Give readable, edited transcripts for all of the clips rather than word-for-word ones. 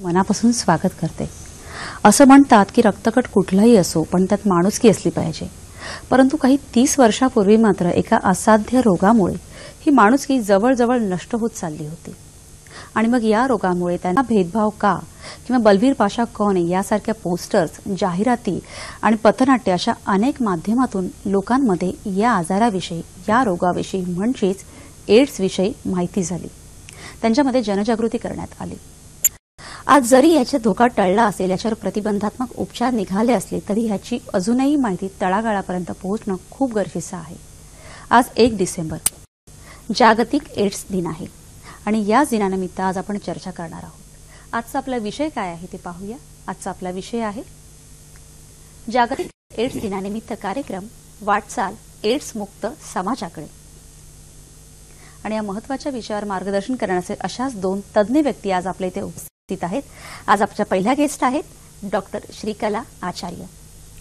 मनापासून स्वागत करते। असं म्हणतात की रक्तकट कुठलाही असो पण त्यात माणुसकी असली पाहिजे, परंतु काही 30 वर्षापूर्वी मात्र एका असाध्य रोगामुळे ही माणुसकी जवळजवळ नष्ट होत चालली होती। आणि मग या रोगामुळे त्यांना भेदभाव का किंवा बलबीर पाशा कौन यासारख्या पोस्टर्स, जाहिराती आणि पथनाट्य अशा अनेक माध्यमातून लोकांमध्ये या आजाराविषयी, या रोगाविषयी म्हणजेच एड्स विषयी माहिती झाली, त्यांच्यामध्ये जनजागृती करण्यात आली। आज जरी याचा धोका टळला असेल, याच्यावर प्रतिबंधात्मक उपचार निघाले असले तरी याची अजूनही माहिती तळागाळापर्यंत पोहोचणं खूप गरजेचं आहे। आज 1 डिसेंबर जागतिक एड्स दिन आहे आणि या दिनानिमित्त आज आपण चर्चा करणार आहोत। आजचा आपला विषय काय आहे ते पाहूया। आजचा आपला विषय आहे जागतिक एड्स दिनानिमित्त कार्यक्रम, वाटचाल एड्स मुक्त समाजाकडे। आणि या महत्त्वाच्या विषयावर मार्गदर्शन करण्याचे अशाच 2 तज्ञ व्यक्ती आज आपल्या इथे उपस्थित आहेत। आज आपल्या पहिल्या गेस्ट आहेत डॉक्टर श्रीकला आचार्य।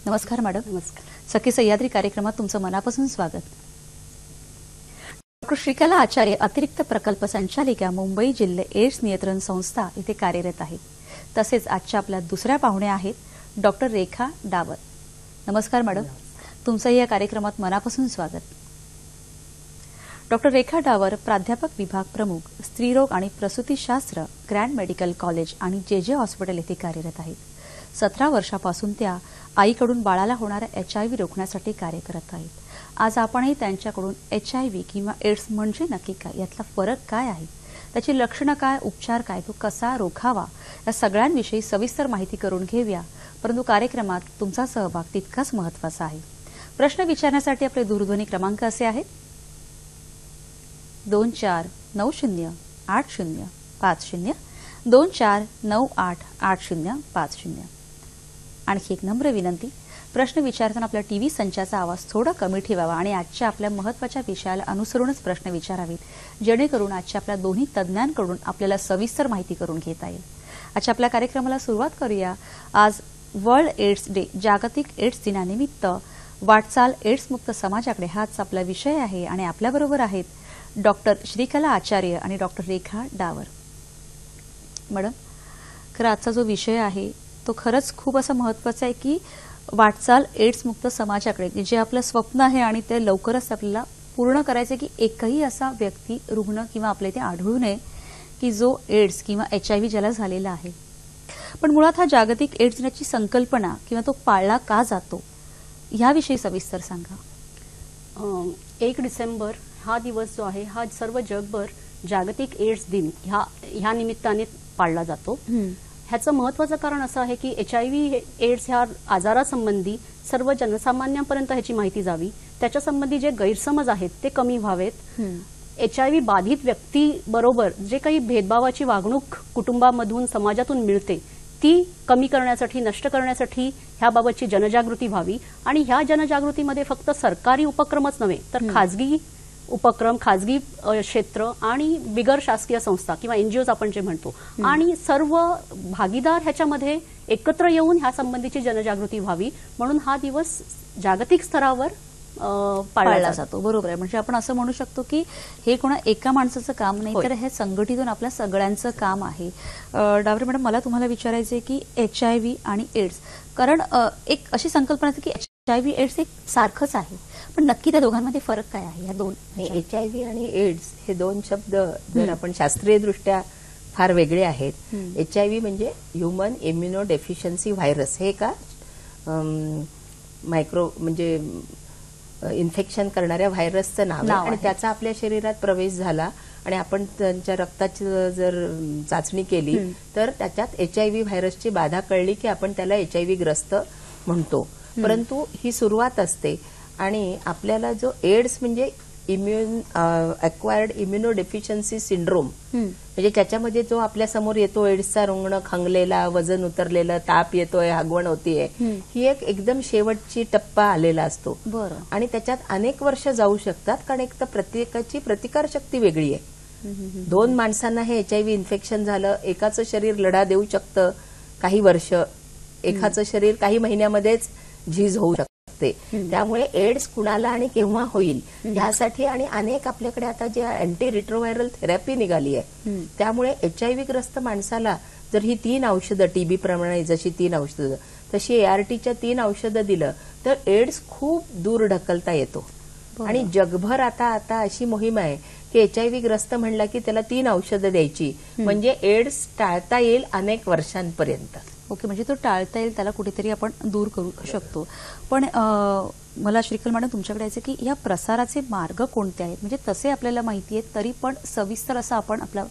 नमस्कार मॅडम। नमस्कार। सखी सह्याद्री कार्यक्रमात तुमचं मनापासून स्वागत। डॉक्टर श्रीकला आचार्य अतिरिक्त प्रकल्प संचालिका, मुंबई जिल्हा एड्स नियंत्रण संस्था इथे कार्यरत आहेत। तसेच आजच्या आपल्या दुसऱ्या पाहुण्या आहेत डॉक्टर रेखा डावर। नमस्कार मॅडम, तुमचंही या कार्यक्रमात मनापासून स्वागत। डॉक्टर रेखा डावर प्राध्यापक, विभाग प्रमुख, स्त्रीरोग आणि प्रसूतीशास्त्र, ग्रँड मेडिकल कॉलेज आणि जे हॉस्पिटल येथे कार्यरत आहेत। 17 वर्षापासून त्या आईकडून बाळाला होणारा HIV रोखण्यासाठी कार्य करत आहेत। आज आपणही त्यांच्याकडून HIV किंवा एड्स म्हणजे नक्की काय, यातला फरक काय आहे, त्याची लक्षणं काय, उपचार काय, तो कसा रोखावा, या सगळ्यांविषयी सविस्तर माहिती करून घेऊया। परंतु कार्यक्रमात तुमचा सहभाग तितकाच महत्त्वाचा आहे। प्रश्न विचारण्यासाठी आपले दूरध्वनी क्रमांक असे आहेत 24908050, 24988050। आणखी एक नम्र विनंती, प्रश्न विचारताना आपल्या टीव्ही संचाचा आवाज थोडा कमी ठेवावा आणि आजच्या आपल्या महत्त्वाच्या विषयाला अनुसरूनच प्रश्न विचारावेत, जेणेकरून आजच्या आपल्या दोन्ही तज्ञांकडून आपल्याला सविस्तर माहिती करून घेता येईल। आजच्या आपल्या कार्यक्रमाला सुरुवात करूया। आज वर्ल्ड एड्स डे, जागतिक एड्स दिनानिमित्त वाटचाल एड्स मुक्त समाजाकडे हाच आपला विषय आहे आणि आपल्याबरोबर आहेत डॉक्टर श्रीकला आचार्य आणि डॉक्टर रेखा डावर। मॅडम, खरं आजचा जो विषय आहे तो खरंच खूप असा महत्त्वाचा आहे की वाटचाल एड्स मुक्त समाजाकडे, जे आपलं स्वप्न आहे आणि ते लवकरच आपल्याला पूर्ण करायचे की एकही असा व्यक्ती, रुग्ण किंवा आपल्या इथे आढळू नये की जो एड्स किंवा HIV ज्याला झालेला आहे। पण मुळात हा जागतिक एड्स दिनाची संकल्पना किंवा तो पाळला का जातो याविषयी सविस्तर सांगा। 1 डिसेंबर हा दिवस जो आहे हा सर्व जगभर जागतिक एड्स दिन ह्या निमित्ताने पाळला जातो। ह्याचं महत्त्वाचं कारण असं आहे की HIV एड्स ह्या आजारासंबंधी सर्व जनसामान्यांपर्यंत ह्याची माहिती जावी, त्याच्यासंबंधी जे गैरसमज आहेत ते कमी व्हावेत। HIV बाधित व्यक्ती बरोबर जे काही भेदभावाची वागणूक कुटुंबामधून, समाजातून मिळते ती कमी करण्यासाठी, नष्ट करण्यासाठी ह्याबाबतची जनजागृती व्हावी। आणि ह्या जनजागृतीमध्ये फक्त सरकारी उपक्रमच नव्हे तर खाजगी उपक्रम, खाजगी क्षेत्र आणि बिगर शासकीय संस्था किंवा NGOज आपण जे म्हणतो, आणि सर्व भागीदार ह्याच्यामध्ये एकत्र येऊन ह्या संबंधीची जनजागृती व्हावी, म्हणून हा दिवस जागतिक स्तरावर पाळला जातो। बरोबर आहे। म्हणजे आपण असं म्हणू शकतो की हे कोणा एका माणसाचं काम नाही, तर हे संघटितून आपल्या सगळ्यांचं काम आहे। डावरे मॅडम, मला तुम्हाला विचारायचं आहे की HIV आणि एड्स, कारण एक अशी संकल्पना आहे की HIV एड्स एक सारखंच आहे, पण नक्की त्या दोघांमध्ये फरक काय आहे या दोन? HIV आणि एड्स हे दोन शब्द जर आपण शास्त्रीय दृष्ट्या फार वेगळे आहेत. HIV म्हणजे ह्युमन इम्युनो डेफिशियन्सी व्हायरस, हे का मायक्रो म्हणजे इन्फेक्शन करणाऱ्या व्हायरसचं नाव आहे आणि त्याचा आपल्या शरीरात प्रवेश झाला आणि आपण त्यांच्या रक्ताची जर चाचणी केली तर त्याच्यात HIV व्हायरसची बाधा कळली की आपण त्याला HIV ग्रस्त म्हणतो. परंतु ही सुरुवात असते आणि आपल्याला जो एड्स म्हणजे अक्वायर्ड इम्युनो डेफिशियन्सी सिंड्रोम म्हणजे त्याच्यामध्ये जो आपल्या समोर येतो एड्सचा रुग्ण खंगलेला, वजन उतरलेलं, ताप येतोय, हागवण होतीये, ही एकदम शेवटची टप्पा आलेला असतो. आणि त्याच्यात अनेक वर्ष जाऊ शकतात कारण एक तर प्रत्येकाची प्रतिकारशक्ती वेगळी आहे. दोन माणसांना हे HIV इन्फेक्शन झालं, एकाचं शरीर लढा देऊ शकतं काही वर्ष, एकाचं शरीर काही महिन्यामध्येच झीज होऊ शकतं. त्यामुळे एड्स कुणाला आणि केव्हा होईल यासाठी आणि अनेक आपल्याकडे आता जे अँटी रिट्रोव्हायरल थेरपी निघाली आहे त्यामुळे HIV ग्रस्त माणसाला जर ही 3 औषधं TB प्रमाणे जशी 3 औषधं तशी ARTच्या 3 औषधं दिलं तर एड्स खूप दूर ढकलता येतो. आणि जगभर आता अशी मोहीम आहे की HIV ग्रस्त म्हणला की त्याला 3 औषधं द्यायची म्हणजे एड्स टाळता येईल अनेक वर्षांपर्यंत. ओके, म्हणजे तो टाळता येईल, त्याला कुठेतरी आपण दूर करू शकतो. पण मला श्रीकल मॅडम तुमच्याकडे यायचं की या प्रसाराचे मार्ग कोणते आहेत? म्हणजे तसे आपल्याला माहिती आहेत तरी पण सविस्तर असं आपण आपल्या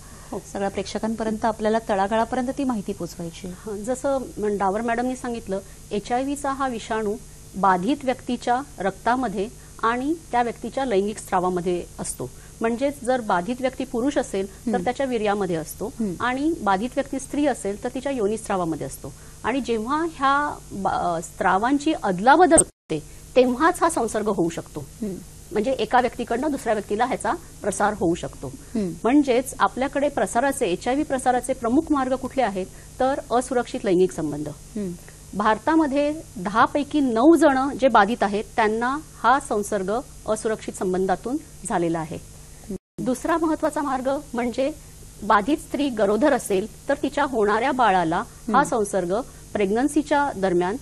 सगळ्या प्रेक्षकांपर्यंत आपल्याला तळागाळापर्यंत ती माहिती पोहोचवायची. जसं डावर मॅडमनी सांगितलं, HIVचा हा विषाणू बाधित व्यक्तीच्या रक्तामध्ये आणि त्या व्यक्तीच्या लैंगिक स्रावामध्ये असतो. म्हणजेच जर बाधित व्यक्ती पुरुष असेल तर त्याच्या वीर्यामध्ये असतो आणि बाधित व्यक्ती स्त्री असेल तर तिच्या योनिस्रावामध्ये असतो. आणि जेव्हा ह्या स्रावांची अदलाबदल होते तेव्हाच हा संसर्ग होऊ शकतो. म्हणजे एका व्यक्तीकडनं दुसऱ्या व्यक्तीला ह्याचा प्रसार होऊ शकतो. म्हणजेच आपल्याकडे प्रसाराचे HIV प्रसाराचे प्रमुख मार्ग कुठले आहेत तर असुरक्षित लैंगिक संबंध. भारतामध्ये 10 पैकी 9 जण जे बाधित आहेत त्यांना हा संसर्ग असुरक्षित संबंधातून झालेला आहे. दुसरा महत्वाचा मार्ग म्हणजे बाधित स्त्री गरोदर असेल तर तिच्या होणाऱ्या बाळाला हा संसर्ग प्रेग्नन्सीच्या दरम्यान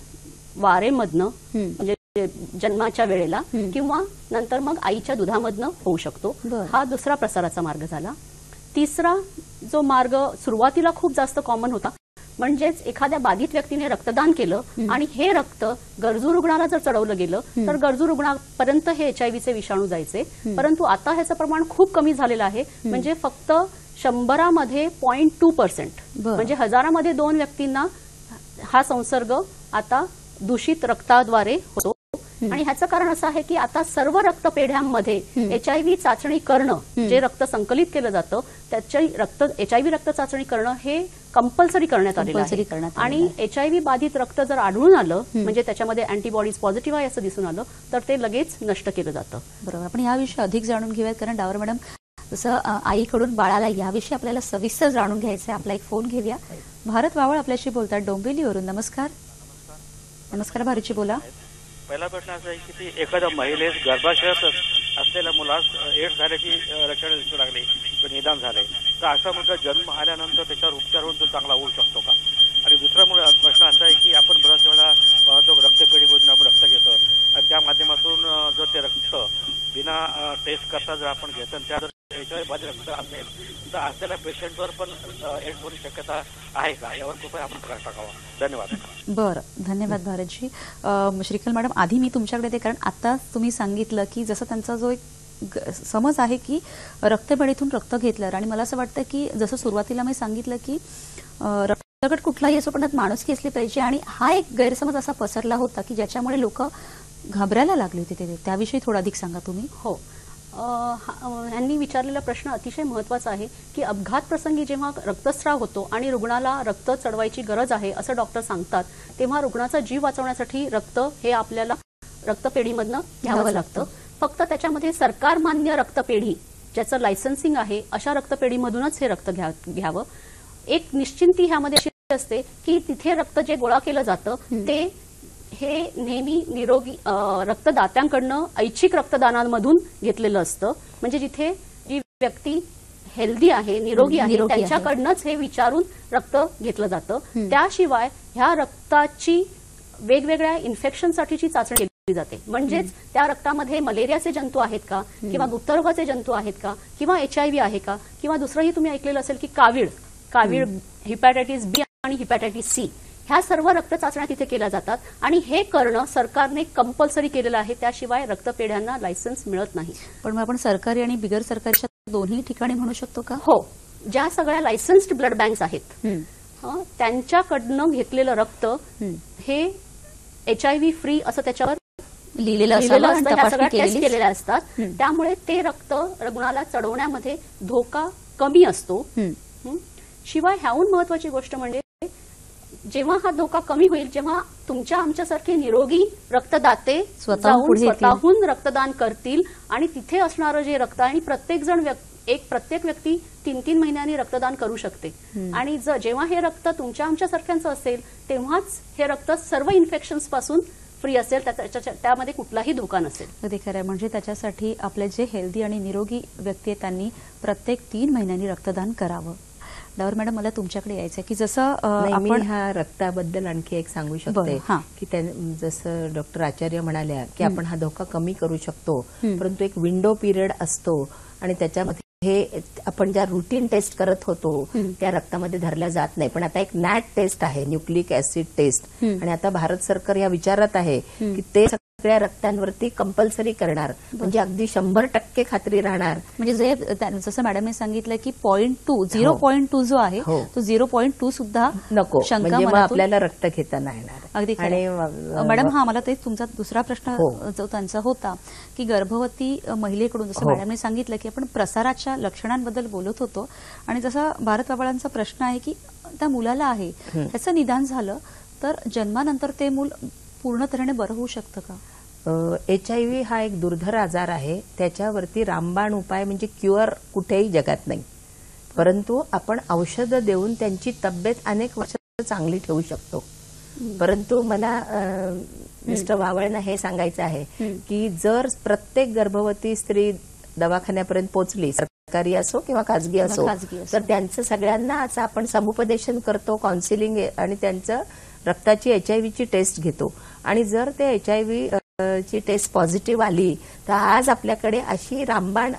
वारेमधनं म्हणजे जन्माच्या वेळेला किंवा नंतर मग आईच्या दुधामधनं होऊ शकतो. हा दुसरा प्रसाराचा मार्ग झाला. तिसरा जो मार्ग सुरुवातीला खूप जास्त कॉमन होता म्हणजेच एखाद्या बाधित व्यक्तीने रक्तदान केलं आणि हे रक्त गरजू रुग्णाला जर चढवलं गेलं तर गरजू रुग्णापर्यंत हे HIVचे विषाणू जायचे. परंतु आता ह्याचं प्रमाण खूप कमी झालेलं आहे. म्हणजे फक्त 100मध्ये 0.2% म्हणजे 1000मध्ये 2 व्यक्तींना हा संसर्ग आता दूषित रक्ताद्वारे होतो. आणि ह्याचं कारण असं आहे की आता सर्व रक्तपेढ्यांमध्ये HIV चाचणी करणं, जे रक्त संकलित केलं जातं त्याची HIV रक्त चाचणी करणं हे कंपल्सरी करण्यात आलेलं आहे. आणि HIV बाधित रक्त जर आढळून आलं म्हणजे त्याच्यामध्ये अँटीबॉडीज पॉझिटिव्ह आहे असं दिसून आलं तर ते लगेच नष्ट केलं जातं. बरोबर, आपण याविषयी अधिक जाणून घेऊयात कारण डावर मॅडम जसं आईकडून बाळाला याविषयी आपल्याला सविस्तर जाणून घ्यायचं आहे. आपला एक फोन घेऊया. भारत वावळ आपल्याशी बोलतात डोंबिवलीवरून. नमस्कार. नमस्कार भारतजी, बोला. पहिला प्रश्न असा आहे की ती एखाद्या महिलेस गर्भाशयात असलेल्या मुलास एड्स झाल्याची लक्षणं दिसू लागली किंवा निदान झाले तर असा मुलगा जन्म आल्यानंतर त्याच्यावर उपचार होऊन तो चांगला होऊ शकतो का? आणि दुसरा प्रश्न असा आहे की आपण बऱ्याच वेळा पाहतो रक्तपेढीमधून आपण रक्त घेतो आणि त्या माध्यमातून जर ते रक्त बिना टेस्ट करता जर आपण घेतो त्या जर HIV बाधित रक्त असेल तर असलेल्या पेशंटवर पण एड्स होण्याची शक्यता आहे का? यावर कृपया आपण प्रकाश टाकावा. धन्यवाद. बरं, धन्यवाद भारतजी. श्रीकल मॅडम, आधी मी तुमच्याकडे ते कारण आता तुम्ही सांगितलं की जसं त्यांचा जो एक समज आहे की रक्तपेढीतून रक्त घेतलं आणि मला असं वाटतं की जसं सुरुवातीला मी सांगितलं की रक्तगट कुठलाही असो पण त्यात माणुसकी असली पाहिजे आणि हा एक गैरसमज असा पसरला होता की ज्याच्यामुळे लोक घाबरायला लागले होते. त्याविषयी थोडं अधिक सांगा तुम्ही. हो, यांनी विचारलेला प्रश्न अतिशय महत्वाचा आहे की अपघात प्रसंगी जेव्हा रक्तस्राव होतो आणि रुग्णाला रक्त चढवायची गरज आहे असं डॉक्टर सांगतात तेव्हा रुग्णाचा जीव वाचवण्यासाठी रक्त हे आपल्याला रक्तपेढीमधनं घ्यावं लागतं. फक्त त्याच्यामध्ये सरकार मान्य रक्तपेढी ज्याचं लायसन्सिंग आहे अशा रक्तपेढीमधूनच हे रक्त घ्यावं. एक निश्चिंती ह्यामध्ये अशी असते की तिथे रक्त जे गोळा केलं जातं ते हे नेहमी निरोगी रक्तदात्यांकडनं ऐच्छिक रक्तदानामधून घेतलेलं असतं. म्हणजे जिथे जी व्यक्ती हेल्दी आहे, निरोगी आहे त्यांच्याकडनंच हे विचारून रक्त घेतलं जातं. त्याशिवाय ह्या रक्ताची वेगवेगळ्या इन्फेक्शनसाठीची चाचणी जाते. म्हणजेच त्या रक्तामध्ये मलेरियाचे जंतू आहेत का, किंवा गुप्तरोगाचे जंतू आहेत का, किंवा HIV आहे का, किंवा दुसरंही तुम्ही ऐकलेलं असेल की कावीळ, हिपॅटायटिस B आणि हिपॅटायटिस C, ह्या सर्व रक्त चाचण्या तिथे केल्या जातात. आणि हे करणं सरकारने कंपल्सरी केलेलं आहे. त्याशिवाय रक्तपेढ्यांना लायसन्स मिळत नाही. पण मग आपण सरकारी आणि बिगर सरकारच्या दोन्ही ठिकाणी म्हणू शकतो का? हो, ज्या सगळ्या लायसन्स्ड ब्लड बँक्स आहेत त्यांच्याकडनं घेतलेलं रक्त हे HIV फ्री असं त्याच्यावर लिहिलेलं असतं, ह्या सगळ्या टेस्ट केलेली केलेल्या असतात. त्यामुळे ते रक्त रुग्णाला चढवण्यामध्ये धोका कमी असतो. शिवाय ह्याहून महत्वाची गोष्ट म्हणजे जेव्हा हा धोका कमी होईल, जेव्हा तुमच्या आमच्यासारखे निरोगी रक्तदाते स्वतःहून रक्तदान करतील आणि तिथे असणारं जे रक्त, आणि प्रत्येक व्यक्ती 3-3 महिन्यांनी रक्तदान करू शकते. आणि जेव्हा हे रक्त तुमच्या आमच्यासारख्यांचं असेल तेव्हाच हे रक्त सर्व इन्फेक्शन्स पासून फ्री असेल, त्यामध्ये कुठलाही धोका नसेल. अगदी खरं आहे. म्हणजे त्याच्यासाठी आपले जे हेल्दी आणि निरोगी व्यक्ती आहेत त्यांनी प्रत्येक 3 महिन्यांनी रक्तदान करावं. डावर मॅडम, मला तुमच्याकडे यायचं की जसं आपण ह्या रक्ताबद्दल आणखी एक सांगू शकते की जसं डॉक्टर आचार्य म्हणाल्या की आपण हा धोका कमी करू शकतो, परंतु एक विंडो पिरियड असतो आणि त्याच्यामध्ये हे आपण ज्या रुटीन टेस्ट करत होतो त्या रक्तामध्ये धरल्या जात नाही. पण आता एक नॅट टेस्ट आहे, न्यूक्लिक ऍसिड टेस्ट, आणि आता भारत सरकार या विचारात आहे की ते सगळ्या रक्तांवरती कंपल्सरी करणार, म्हणजे अगदी 100% खात्री राहणार. म्हणजे जसं मॅडमने सांगितलं की 0.2 जो आहे तो 0.2 सुद्धा नको, म्हणजे मग आपल्याला रक्त घेता येणार. अगदी. आणि मॅडम, मला ते तुमचा दुसरा प्रश्न जो त्यांचा होता की गर्भवती महिलेकडून, जसं मॅडमने सांगितलं की आपण प्रसाराच्या लक्षणांबद्दल बोलत होतो, आणि जसा भारत बाबाळांचा प्रश्न आहे की त्या मुलाला आहे त्याचं निदान झालं तर जन्मानंतर ते मूल पूर्ण तऱ्हेने बरं होऊ शकतं का? HIV हा एक दुर्धर आजार आहे. त्याच्यावरती रामबाण उपाय म्हणजे क्युअर कुठेही जगात नाही, परंतु आपण औषधं देऊन त्यांची तब्येत अनेक वर्ष चांगली ठेवू शकतो. परंतु मला मिस्टर वावळना हे सांगायचं आहे की जर प्रत्येक गर्भवती स्त्री दवाखान्यापर्यंत पोहोचली, सरकारी असो किंवा खाजगी असो, तर त्यांचं सगळ्यांना असं आपण समुपदेशन करतो, काउन्सिलिंग, आणि त्यांचं रक्ताची HIV ची टेस्ट घेतो. आणि जर ते HIV ची टेस्ट पॉझिटिव्ह आली तर आज आपल्याकडे अशी रामबाण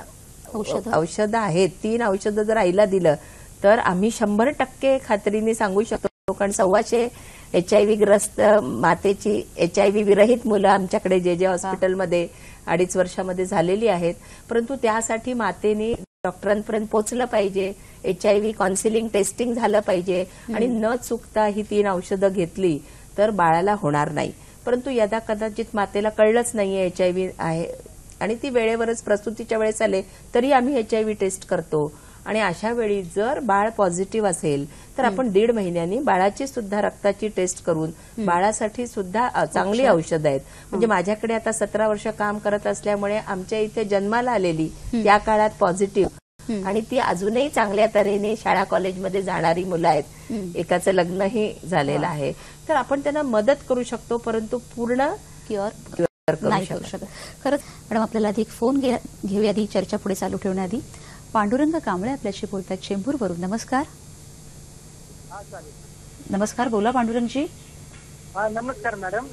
औषधं आहेत. 3 औषधं जर आईला दिलं तर आम्ही 100% खात्रीने सांगू शकतो, कारण 125 HIV ग्रस्त मातेची HIV विरहित मुलं आमच्याकडे जे हॉस्पिटलमध्ये 2.5 वर्षामध्ये झालेली आहेत. परंतु त्यासाठी मातेने डॉक्टरांपर्यंत पोहोचलं पाहिजे, HIV काउन्सिलिंग टेस्टिंग झालं पाहिजे, आणि न चुकता ही 3 औषधं घेतली तर बाळाला होणार नाही. परंतु यदा कदाचित मातेला कळलंच नाहीये HIV आहे आणि ती वेळेवरच प्रसूतीच्या वेळेस आले तरी आम्ही HIV टेस्ट करतो. आणि अशा वेळी जर बाळ पॉझिटिव्ह असेल तर आपण 1.5 महिन्यांनी बाळाची सुद्धा रक्ताची टेस्ट करून बाळासाठी सुद्धा चांगली औषधं आहेत. म्हणजे माझ्याकडे आता 17 वर्ष काम करत असल्यामुळे आमच्या इथे जन्माला आलेली त्या काळात पॉझिटिव्ह आणि ती अजूनही चांगल्या तऱ्हेने शाळा कॉलेजमध्ये जाणारी मुलं आहेत. एकाचं लग्नही झालेलं आहे. तर आपण त्यांना मदत करू शकतो, परंतु पूर्ण क्युअर नाही करू शकत. खरंच मॅडम, आपल्याला आधी एक फोन घेऊया, आधी चर्चा पुढे चालू ठेवण्याआधी. पांडुरंग कांबळे आपल्याशी बोलतात चेंबूरवरून. नमस्कार. नमस्कार, बोला पांडुरंगजी. नमस्कार मॅडम.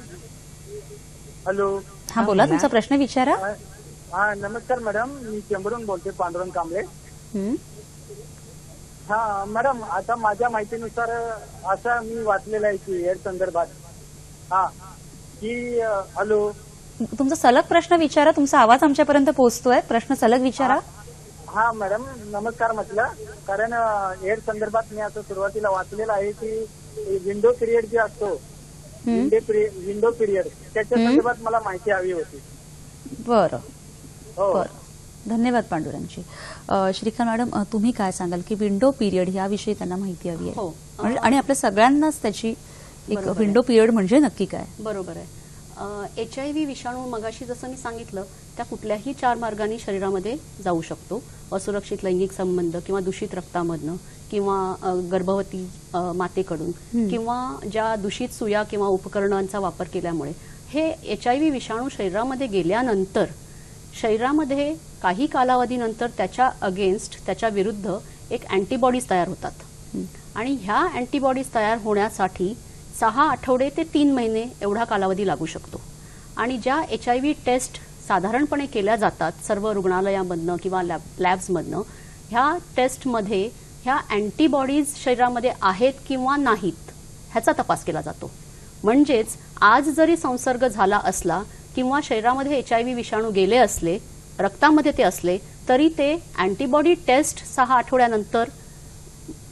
हॅलो. हा, बोला, तुमचा प्रश्न विचारा. नमस्कार मॅडम, मी चेंबूरहून बोलते, पांडुरंग कांबळे. हा मॅडम, आता माझ्या माहितीनुसार असं मी वाचलेलं आहे की एड्स संदर्भात की हॅलो. तुमचा सलग प्रश्न विचारा, तुमचा आवाज आमच्यापर्यंत पोहोचतोय, प्रश्न सलग विचारा. हा मॅडम, नमस्कार म्हटलं, कारण एड्स संदर्भात मी असं सुरुवातीला वाचलेलं आहे की विंडो पिरियड जे असतो, विंडो पिरियड, त्याच्या संदर्भात मला माहिती हवी होती. बरं, धन्यवाद पांडुरंगजी. श्रीकांत मॅडम, तुम्ही काय सांगाल की विंडो पिरियड याविषयी त्यांना माहिती हवी आहे, आणि आपल्या सगळ्यांनाच त्याची एक विंडो पिरियड म्हणजे नक्की काय? बरोबर आहे. HIV विषाणू मगाशी जसं मी सांगितलं त्या कुठल्याही 4 मार्गांनी शरीरामध्ये जाऊ शकतो. असुरक्षित लैंगिक संबंध, किंवा दूषित रक्तामधनं, किंवा गर्भवती मातेकडून, किंवा ज्या दूषित सुया किंवा उपकरणांचा वापर केल्यामुळे. हे HIV विषाणू शरीरामध्ये गेल्यानंतर शरीरामध्ये काही कालावधीनंतर त्याच्या अगेन्स्ट, त्याच्या विरुद्ध एक अँटीबॉडीज तयार होतात. आणि ह्या अँटीबॉडीज तयार होण्यासाठी 6 आठवडे ते 3 महिने एवढा कालावधी लागू शकतो. आणि ज्या HIV टेस्ट साधारणपणे केल्या जातात सर्व रुग्णालयामधनं किंवा लॅब्समधनं, ह्या टेस्टमध्ये ह्या अँटीबॉडीज शरीरामध्ये आहेत किंवा नाहीत ह्याचा तपास केला जातो. म्हणजेच आज जरी संसर्ग झाला असला किंवा शरीरामध्ये HIV विषाणू गेले असले, रक्तामध्ये ते असले, तरी ते अँटीबॉडी टेस्ट 6 आठवड्यानंतर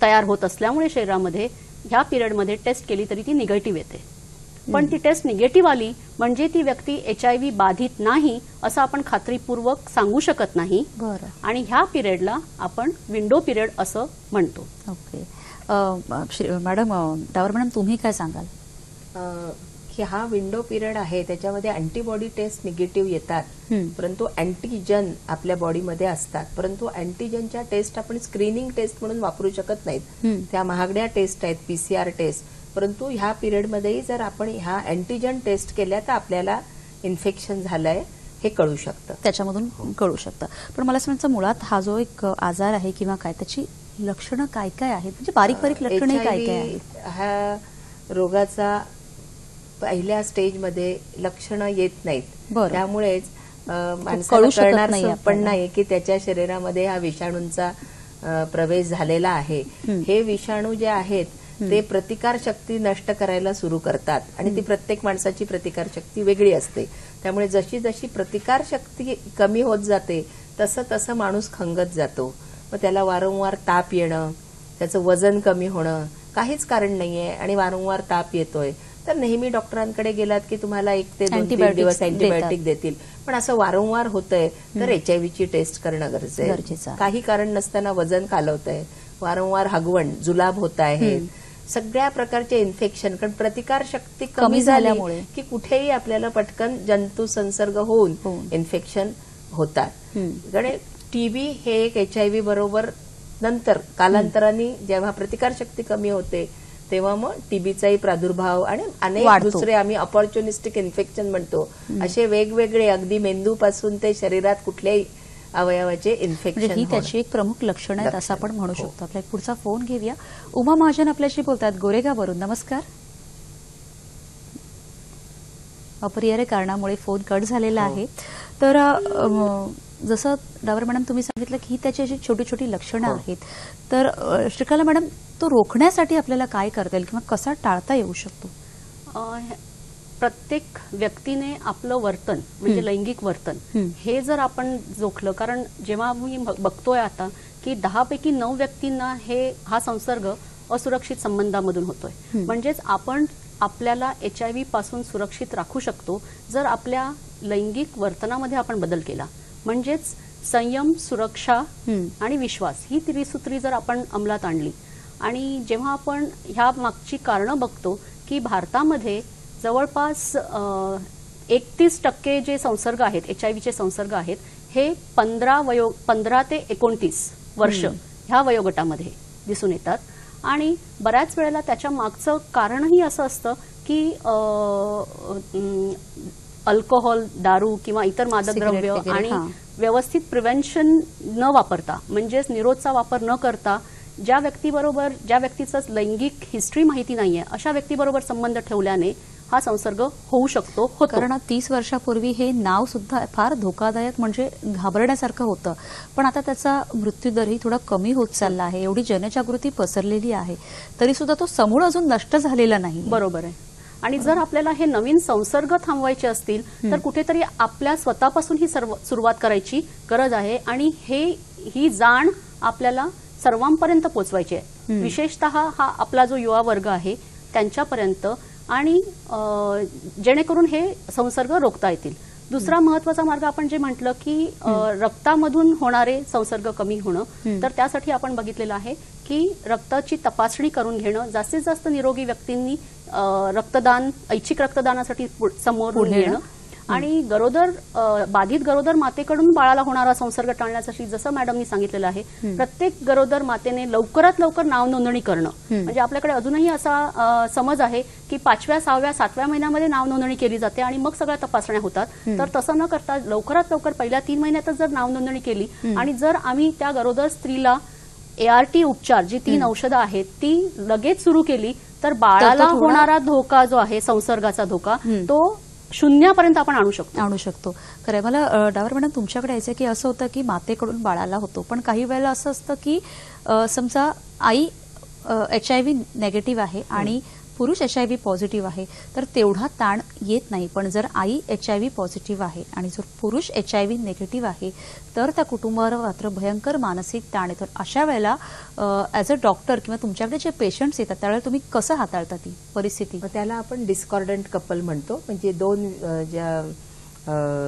तयार होत असल्यामुळे शरीरामध्ये ह्या पिरियडमध्ये टेस्ट केली तरी ती निगेटिव्ह येते. पण ती टेस्ट निगेटिव्ह आली म्हणजे ती व्यक्ती HIV बाधित नाही असं आपण खात्रीपूर्वक सांगू शकत नाही. बरं. आणि ह्या पिरियडला आपण विंडो पिरियड असं म्हणतो. ओके. मॅडम, डावर मॅडम, तुम्ही काय सांगाल? की हा विंडो पिरियड आहे, त्याच्यामध्ये अँटीबॉडी टेस्ट निगेटिव्ह येतात, परंतु अँटीजन आपल्या बॉडीमध्ये असतात. परंतु अँटीजनच्या टेस्ट आपण स्क्रीनिंग टेस्ट म्हणून वापरू शकत नाहीत. त्या महागड्या टेस्ट आहेत, PCR टेस्ट. परंतु ह्या पिरियडमध्येही जर आपण ह्या अँटीजन टेस्ट केल्या तर आपल्याला इन्फेक्शन झालंय हे कळू शकतं, त्याच्यामधून कळू शकतं. पण मला असं म्हणायचं, मुळात हा जो एक आजार आहे किंवा काय, त्याची लक्षणं काय काय आहेत? म्हणजे बारीक बारीक लक्षणे काय काय आहेत? हा रोगाचा पहिल्या स्टेजमध्ये लक्षणं येत नाहीत. त्यामुळेच माणसाला कळणार पण नाही की त्याच्या शरीरामध्ये हा विषाणूंचा प्रवेश झालेला आहे. हे विषाणू जे आहेत ते प्रतिकार शक्ती नष्ट करायला सुरू करतात आणि ती प्रत्येक माणसाची प्रतिकार शक्ती वेगळी असते. त्यामुळे जशी जशी प्रतिकार शक्ती कमी होत जाते तसं तसं माणूस खंगत जातो. मग त्याला वारंवार ताप येणं, त्याचं वजन कमी होणं, काहीच कारण नाहीये आणि वारंवार ताप येतोय तर नेहमी डॉक्टरांकडे गेलात की तुम्हाला 1 ते 2 दिवस अँटीबायोटिक देतील. पण असं वारंवार होतंय तर HIVची टेस्ट करणं गरजेचं आहे. काही कारण नसताना वजन खालवतंय, वारंवार हगवण, जुलाब होत आहे, सगळ्या प्रकारचे इन्फेक्शन, कारण प्रतिकार शक्ती कमी झाल्यामुळे की कुठेही आपल्याला पटकन जंतू संसर्ग होऊन इन्फेक्शन होतात. कारण TB हे एक HIV बरोबर नंतर कालांतराने जेव्हा प्रतिकार शक्ती कमी होते तेव्हा मग TBचाही प्रादुर्भाव आणि अनेक दुसरे आम्ही ऑपॉर्च्युनिस्टिक इन्फेक्शन म्हणतो, असे वेगवेगळे अगदी मेंदूपासून ते शरीरात कुठल्याही अवयवाचे इन्फेक्शन, ही त्याची एक प्रमुख लक्षणं आहेत असं आपण म्हणू शकतो. आपला एक पुढचा फोन घेऊया. उमा महाजन आपल्याशी बोलतात गोरेगाववरून. नमस्कार. अपरिहार्य कारणामुळे फोन कट झालेला आहे. तर जसं डावर मॅडम तुम्ही सांगितलं की ही त्याची अशी छोटी छोटी लक्षणं आहेत, तर श्रीकला मॅडम, तो रोखण्यासाठी आपल्याला काय करता येईल किंवा कसा टाळता येऊ शकतो? प्रत्येक व्यक्तीने आपलं वर्तन म्हणजे लैंगिक वर्तन हे जर आपण जोखलं, कारण जेव्हा मी बघतोय आता की 10 पैकी 9 व्यक्तींना हा संसर्ग असुरक्षित संबंधामधून होतोय. म्हणजेच आपण आपल्याला HIV पासून सुरक्षित राखू शकतो जर आपल्या लैंगिक वर्तनामध्ये आपण बदल केला. म्हणजेच संयम, सुरक्षा आणि विश्वास ही त्रिसूत्री जर आपण अंमलात आणली. आणि जेव्हा आपण ह्या मागची कारणं बघतो की भारतामध्ये जवळपास 31% जे संसर्ग आहेत, HIVचे संसर्ग आहेत, हे 15 ते 29 वर्ष ह्या वयोगटामध्ये दिसून येतात. आणि बऱ्याच वेळेला त्याच्या मागचं कारणही असं असतं की अल्कोहोल, दारू किंवा इतर मादक द्रव्य आणि व्यवस्थित प्रिव्हेन्शन न वापरता, म्हणजेच निरोधचा वापर न करता, ज्या व्यक्तीचं लैंगिक हिस्ट्री माहिती नाहीये अशा व्यक्तीबरोबर संबंध ठेवल्याने हा संसर्ग होऊ शकतो. कारण 30 वर्षापूर्वी हे नाव सुद्धा फार धोकादायक, म्हणजे घाबरण्यासारखं होतं. पण आता त्याचा मृत्यूदरही थोडा कमी होत चालला आहे. एवढी जनजागृती पसरलेली आहे तरी सुद्धा तो समूळ अजून नष्ट झालेला नाही. बरोबर आहे. आणि जर आपल्याला हे नवीन संसर्ग थांबवायचे असतील तर कुठेतरी आपल्या स्वतःपासून ही सुरुवात करायची गरज आहे. आणि ही जाण आपल्याला सर्वांपर्यंत पोहोचवायची आहे, विशेषतः हा आपला जो युवा वर्ग आहे त्यांच्यापर्यंत, आणि जेणेकरून हे संसर्ग रोखता येतील. दुसरा महत्वाचा मार्ग आपण जे म्हटलं की रक्तामधून होणारे संसर्ग कमी होणं, तर त्यासाठी आपण बघितलेलं आहे की रक्ताची तपासणी करून घेणं, जास्तीत जास्त निरोगी व्यक्तींनी रक्तदान, ऐच्छिक रक्तदानासाठी समोर येणं, आणि बाधित गरोदर मातेकडून बाळाला होणारा संसर्ग टाळण्यासाठी जसं मॅडमनी सांगितलेलं आहे, प्रत्येक गरोदर मातेने लवकरात लवकर नाव नोंदणी करणं. म्हणजे आपल्याकडे अजूनही असा समज आहे की 5व्या, 6व्या, 7व्या महिन्यामध्ये नाव नोंदणी केली जाते आणि मग सगळ्या तपासण्या होतात. तर तसं न करता लवकरात लवकर पहिल्या 3 महिन्यातच जर नाव नोंदणी केली आणि जर आम्ही त्या गरोदर स्त्रीला ART उपचार, जी 3 औषधं आहेत ती लगेच सुरू केली तर बाळाला होणारा धोका जो आहे, संसर्गाचा धोका, तो शून्यापर्यंत आपण आणू शकतो. खरंय. मला डावर मॅडम तुमच्याकडे यायचं की असं होतं की मातेकडून बाळाला होतो, पण काही वेळेला असं असतं की समजा आई HIV नेगेटिव्ह आहे आणि पुरुष HIV पॉझिटिव्ह आहे, तर तेवढा ताण येत नाही. पण जर आई HIV पॉझिटिव्ह आहे आणि जर पुरुष HIV नेगेटिव्ह आहे, तर त्या कुटुंबावर मात्र भयंकर मानसिक ताण येतो. अशा वेळेला ॲज अ डॉक्टर किंवा तुमच्याकडे जे पेशंट्स येतात त्यावेळेला तुम्ही कसं हाताळता ती परिस्थिती? त्याला आपण डिस्कॉर्डंट कपल म्हणतो. म्हणजे दोन ज्या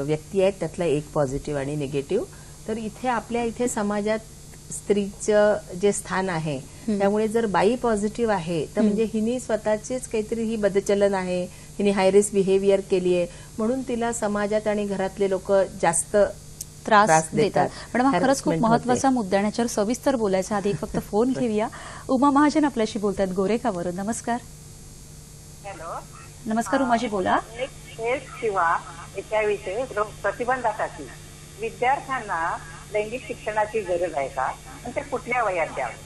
व्यक्ती आहेत त्यातला एक पॉझिटिव्ह आणि निगेटिव्ह. तर इथे आपल्या इथे समाजात स्त्रीचं जे स्थान आहे, त्यामुळे जर बाई पॉझिटिव्ह आहे तर म्हणजे हिने स्वतःचेच काहीतरी ही बदचलन आहे, हिने हाय रिस्क बिहेवियर केली आहे, म्हणून तिला समाजात आणि घरातले लोक जास्त त्रास देतात. मॅडम हा खरंच खूप महत्वाचा मुद्दा आहे. याच्यावर सविस्तर बोलायचा आधी फक्त फोन घेऊया. उमा महाजन आपल्याशी बोलतात गोरेखावरून. नमस्कार. हॅलो. नमस्कार उमाजी, बोला. एड्स किंवा HIV प्रतिबंधासाठी विद्यार्थ्यांना लैंगिक शिक्षणाची गरज आहे का, आणि ते कुठल्या वयात द्यावं?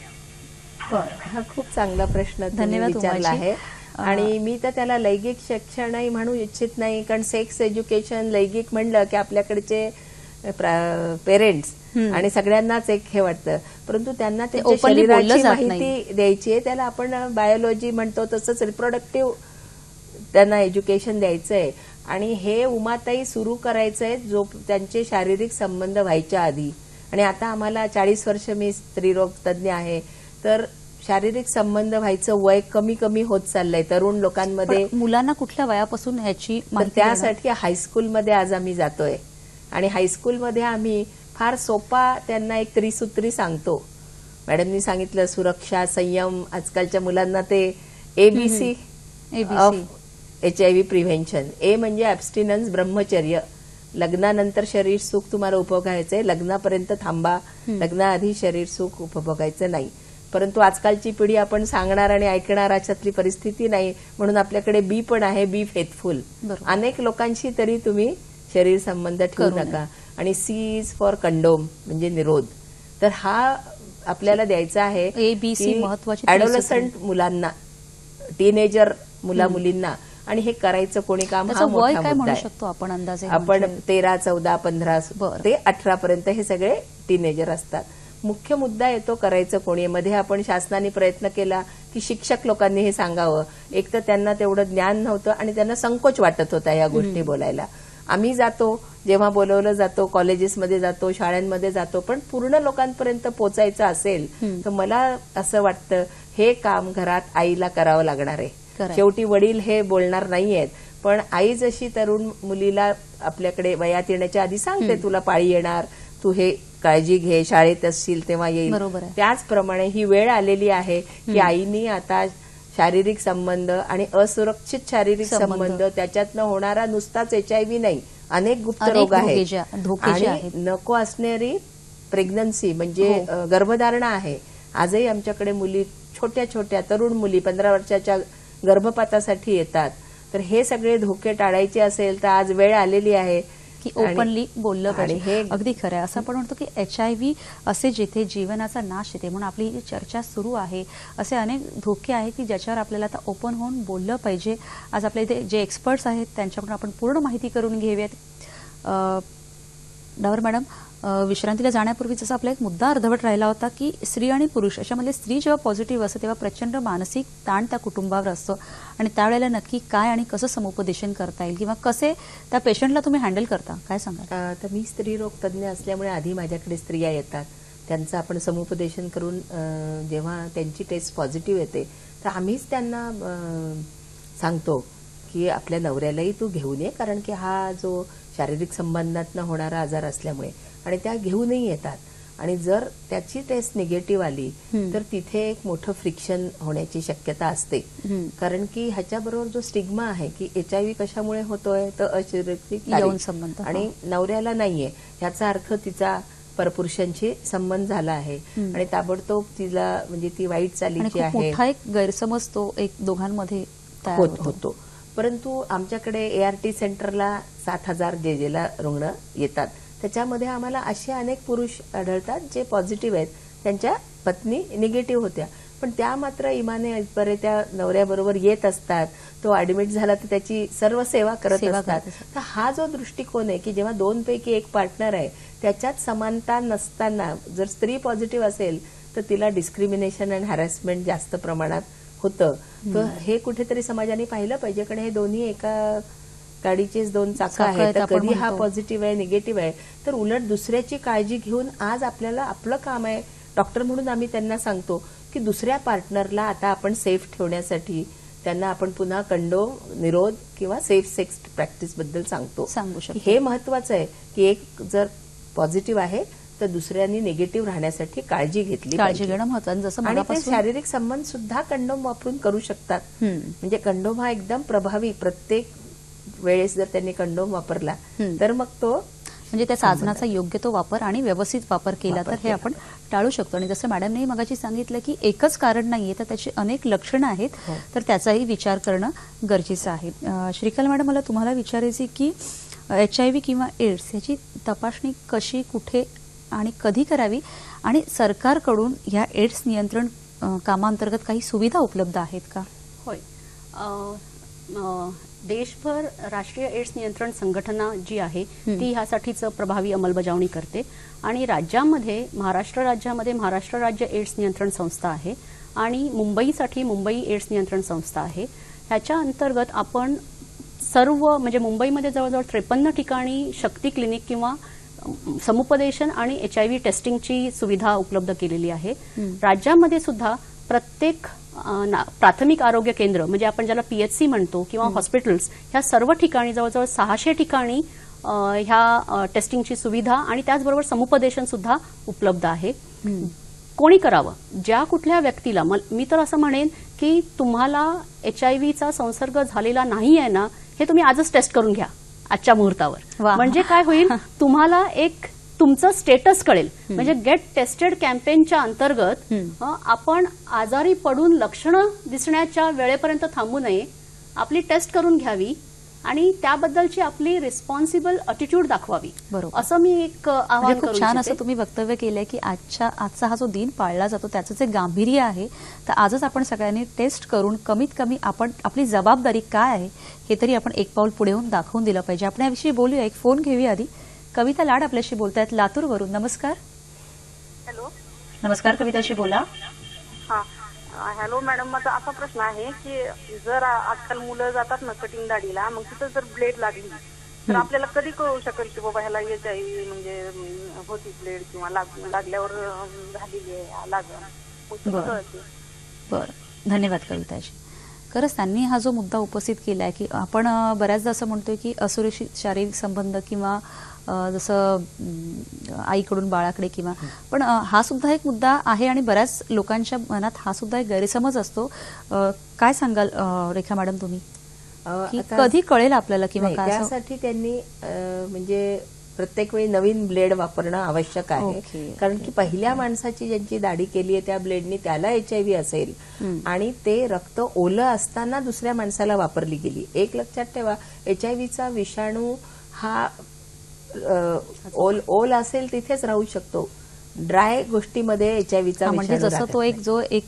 हा खूप चांगला प्रश्न तुम्ही धन्यवाद विचारला आहे. आणि मी तर त्याला लैंगिक शिक्षणही म्हणू इच्छित नाही, कारण सेक्स एज्युकेशन लैंगिक म्हणलं की आपल्याकडचे पेरेंट्स आणि सगळ्यांनाच एक हे वाटतं, परंतु त्यांना त्यांच्या शरीराची माहिती द्यायची आहे. त्याला आपण बायोलॉजी म्हणतो तसंच रिप्रोडक्टिव्ह त्यांना एज्युकेशन द्यायचं आहे. आणि हे उमाताई सुरू करायचंय जो त्यांचे शारीरिक संबंध व्हायच्या आधी. आणि आता आम्हाला 40 वर्ष मी स्त्रीरोग तज्ञ आहे, तर शारीरिक संबंध व्हायचं वय कमी कमी होत चाललंय तरुण लोकांमध्ये. मुलांना कुठल्या वयापासून ह्याची माहिती? त्यासाठी हायस्कूलमध्ये आज आम्ही जातोय आणि हायस्कूलमध्ये आम्ही फार सोपा त्यांना एक त्रिसूत्री सांगतो. मॅडमनी सांगितलं सुरक्षा, संयम. आजकालच्या मुलांना ते ABC ऑफ HIV प्रिव्हेन्शन. ए म्हणजे ॲब्स्टिनन्स, ब्रह्मचर्य. लग्नानंतर शरीर सुख तुम्हाला उपभोगायचंय, लग्नापर्यंत थांबा, लग्नाआधी शरीर सुख उपभोगायचं नाही. परंतु आजकालची पिढी आपण सांगणार आणि ऐकणार अशातली परिस्थिती नाही, म्हणून आपल्याकडे बी पण आहे, बी फेथफुल. अनेक लोकांशी तरी तुम्ही शरीर संबंध ठेवू नका. आणि सी इज फॉर कंडोम म्हणजे निरोध. तर हा आपल्याला द्यायचा आहे ABC महत्वाची ॲडोलसंट मुलांना, टीनेजर मुला मुलींना. आणि हे करायचं कोणी काम हा मोठा मुद्दा आहे. आपण अंदाजे आपण 13, 14, 15 ते 18 पर्यंत हे सगळे टीनेजर असतात. मुख्य मुद्दा येतो करायचं कोणी. मध्ये आपण शासनाने प्रयत्न केला की शिक्षक लोकांनी हे सांगावं. एक तर त्यांना तेवढं ज्ञान नव्हतं आणि त्यांना संकोच वाटत होता या गोष्टी बोलायला. आम्ही जातो, जेव्हा बोलवलं जातो, कॉलेजेसमध्ये जातो, शाळांमध्ये जातो, पण पूर्ण लोकांपर्यंत पोचायचं असेल तर मला असं वाटतं हे काम घरात आईला करावं लागणार आहे. शेवटी वडील हे बोलणार नाहीयेत, पण आई जशी तरुण मुलीला आपल्याकडे वयात येण्याच्या आधी सांगते तुला पाळी येणार, तू हे काळजी घे, शाळेत असशील तेव्हा येईल, त्याचप्रमाणे ही वेळ आलेली आहे की आईनी आता शारीरिक संबंध आणि असुरक्षित शारीरिक संबंध त्याच्यातनं होणारा नुसताच HIV नाही, अनेक गुप्त रोग आहेत आणि नको असणारी प्रेग्नन्सी म्हणजे गर्भधारणा आहे. आजही आमच्याकडे मुली छोट्या छोट्या तरुण मुली 15 वर्षाच्या गर्भपातासाठी येतात. तर हे सगळे धोके टाळायचे असेल तर आज वेळ आलेली आहे की ओपनली बोललं पाहिजे. हे अगदी खरं आहे. असं आपण म्हणतो की HIV असे जिथे जीवनाचा नाश येते, म्हणून आपली ही चर्चा सुरू आहे, असे अनेक धोके आहेत की ज्याच्यावर आपल्याला आता ओपन होऊन बोललं पाहिजे. आज आपल्या इथे जे एक्सपर्ट्स आहेत त्यांच्याकडून आपण पूर्ण माहिती करून घेऊयात. डावर मॅडम, विश्रांतीला जाण्यापूर्वी जसा आपला एक मुद्दा अर्धवट राहिला होता की स्त्री आणि पुरुष अशामध्ये स्त्री जेव्हा पॉझिटिव्ह असते तेव्हा प्रचंड मानसिक ताण त्या कुटुंबावर असतो आणि त्यावेळेला नक्की काय आणि कसं समुपदेशन करता येईल किंवा कसे त्या पेशंटला तुम्ही हँडल करता, काय सांगाल? तर मी स्त्रीरोग तज्ञ असल्यामुळे आधी माझ्याकडे स्त्रिया येतात, त्यांचं आपण समुपदेशन करून जेव्हा त्यांची टेस्ट पॉझिटिव्ह येते तर आम्हीच त्यांना सांगतो की आपल्या नवऱ्यालाही तू घेऊन ये, कारण की हा जो शारीरिक संबंधातनं होणारा आजार असल्यामुळे, आणि त्या घेऊनही येतात. आणि जर त्याची टेस्ट निगेटिव्ह आली तर तिथे एक मोठं फ्रिक्शन होण्याची शक्यता असते, कारण की ह्याच्याबरोबर जो स्टिग्मा आहे की HIV कशामुळे होतोय तर अशारीरिक यौन संबंध आणि नवऱ्याला नाहीये, ह्याचा अर्थ तिचा परपुरुषांशी संबंध झाला आहे आणि ताबडतोब तिला म्हणजे ती वाईट चालीची आहे, मोठा एक गैरसमज तो एक दोघांमध्ये होतो. परंतु आमच्याकडे ART सेंटरला 7,000 जेजेला रुग्ण येतात, त्याच्यामध्ये आम्हाला असे अनेक पुरुष आढळतात जे पॉझिटिव्ह आहेत, त्यांच्या पत्नी निगेटिव्ह होत्या, पण त्या मात्र इमाने बरे त्या नवऱ्याबरोबर येत असतात. तो ऍडमिट झाला तर त्याची सर्व सेवा करत असतात. तर हा जो दृष्टिकोन आहे की जेव्हा दोनपैकी एक पार्टनर आहे त्याच्यात समानता नसताना जर स्त्री पॉझिटिव्ह असेल तर तिला डिस्क्रिमिनेशन आणि हॅरॅसमेंट जास्त प्रमाणात होतं. तर हे कुठेतरी समाजाने पाहिलं पाहिजे, कारण हे दोन्ही एका गाडीचेच दोन चाकं आहेत. तर कधी हा पॉझिटिव्ह आहे निगेटिव्ह आहे, तर उलट दुसऱ्याची काळजी घेऊन आज आपल्याला आपलं काम आहे. डॉक्टर म्हणून आम्ही त्यांना सांगतो की दुसऱ्या पार्टनरला आता आपण सेफ ठेवण्यासाठी त्यांना आपण पुन्हा कंडोम, निरोध किंवा सेफ सेक्स प्रॅक्टिस बद्दल सांगू शकतो. हे महत्वाचं आहे की एक जर पॉझिटिव्ह आहे तर दुसऱ्यांनी निगेटिव्ह राहण्यासाठी काळजी घेणं महत्वाचं. जसं आणि ते शारीरिक संबंध सुद्धा कंडोम वापरून करू शकतात. म्हणजे कंडोम हा एकदम प्रभावी, प्रत्येक वेळेस जर त्यांनी कंडोम वापरला तर मग तो म्हणजे त्या साधनाचा योग्य तो वापर आणि व्यवस्थित वापर केला तर हे आपण टाळू शकतो. आणि जसं मॅडमने मगाशी सांगितलं की एकच कारण नाहीये तर त्याची अनेक लक्षणं आहेत, तर त्याचाही विचार करणं गरजेचं आहे. श्रीकला मॅडम, मला तुम्हाला विचारायची की HIV किंवा एड्स याची तपासणी कशी, कुठे आणि कधी करावी, आणि सरकारकडून या एड्स नियंत्रण कामांतर्गत काही सुविधा उपलब्ध आहेत का? होय, देशभर राष्ट्रीय एड्स नियंत्रण संघटना जी आहे ती ह्यासाठीच प्रभावी अंमलबजावणी करते. आणि राज्यामध्ये महाराष्ट्र राज्य एड्स नियंत्रण संस्था आहे आणि मुंबईसाठी मुंबई एड्स नियंत्रण संस्था आहे. ह्याच्या अंतर्गत आपण सर्व म्हणजे मुंबईमध्ये जवळजवळ 53 ठिकाणी शक्ती क्लिनिक किंवा समुपदेशन आणि HIV टेस्टिंगची सुविधा उपलब्ध केलेली आहे. राज्यामध्ये सुद्धा प्रत्येक प्राथमिक आरोग्य केंद्र म्हणजे आपण ज्याला PHC म्हणतो किंवा हॉस्पिटल्स, ह्या सर्व ठिकाणी जवळजवळ 600 ठिकाणी ह्या टेस्टिंगची सुविधा आणि त्याचबरोबर समुपदेशन सुद्धा उपलब्ध आहे. कोणी करावं, ज्या कुठल्या व्यक्तीला, मी तर असं म्हणेन की तुम्हाला HIVचा संसर्ग झालेला नाही आहे ना, हे तुम्ही आजच टेस्ट करून घ्या आजच्या मुहूर्तावर. म्हणजे काय होईल, तुम्हाला एक तुमचं स्टेटस कळेल. म्हणजे गेट टेस्टेड कॅम्पेनच्या अंतर्गत आपण आजारी पडून लक्षणं दिसण्याच्या वेळेपर्यंत थांबू नये, आपली टेस्ट करून घ्यावी आणि त्याबद्दलची आपली रिस्पॉन्सिबल अटिट्यूड दाखवावी. बरोबर, असं मी एक आवाहन करू खूप छान असं तुम्ही वक्तव्य केलंय की आजचा हा जो दिन पाळला जातो त्याचं जे गांभीर्य आहे, तर आजच आपण सगळ्यांनी टेस्ट करून कमीत कमी आपण आपली जबाबदारी काय आहे हे तरी आपण एक पाऊल पुढे येऊन दाखवून दिलं पाहिजे. आपण याविषयी बोलूया. एक फोन घेऊया आधी. कविता लाड आपल्याशी बोलतायत लातूरवरून. नमस्कार. हॅलो. नमस्कार, कविताशी बोला. हा, हॅलो मॅडम, माझा असा प्रश्न आहे की जर आजकाल मुलं जातात ना कटिंग दाढीला, मग तिथं जर ब्लेड लागली तर आपल्याला कधी कळू शकेल की बाबा ह्याला HIV म्हणजे होती ब्लेड किंवा लागल्यावर झालेली आहे लागण? बरं, धन्यवाद कविताजी. खरंच त्यांनी हा जो मुद्दा उपस्थित केला आहे की आपण बऱ्याचदा असं म्हणतोय की असुरक्षित शारीरिक संबंध किंवा जसं आईकडून बाळाकडे किंवा, पण हा सुद्धा एक मुद्दा आहे आणि बऱ्याच लोकांच्या मनात हा सुद्धा एक गैरसमज असतो. काय सांगाल रेखा मॅडम तुम्ही, की कधी कळेल आपल्याला किंवा काय? त्यासाठी त्यांनी म्हणजे प्रत्येक वेळी नवीन ब्लेड वापरणं आवश्यक आहे. कारण की पहिल्या माणसाची ज्यांची दाढी केली आहे त्या ब्लेडनी त्याला HIV असेल आणि ते रक्त ओलं असताना दुसऱ्या माणसाला वापरली गेली. एक लक्षात ठेवा, HIVचा विषाणू हा ओल असेल तिथेच राहू शकतो. ड्राय गोष्टीमध्ये HIVचा म्हणजे जसं तो एक जो एक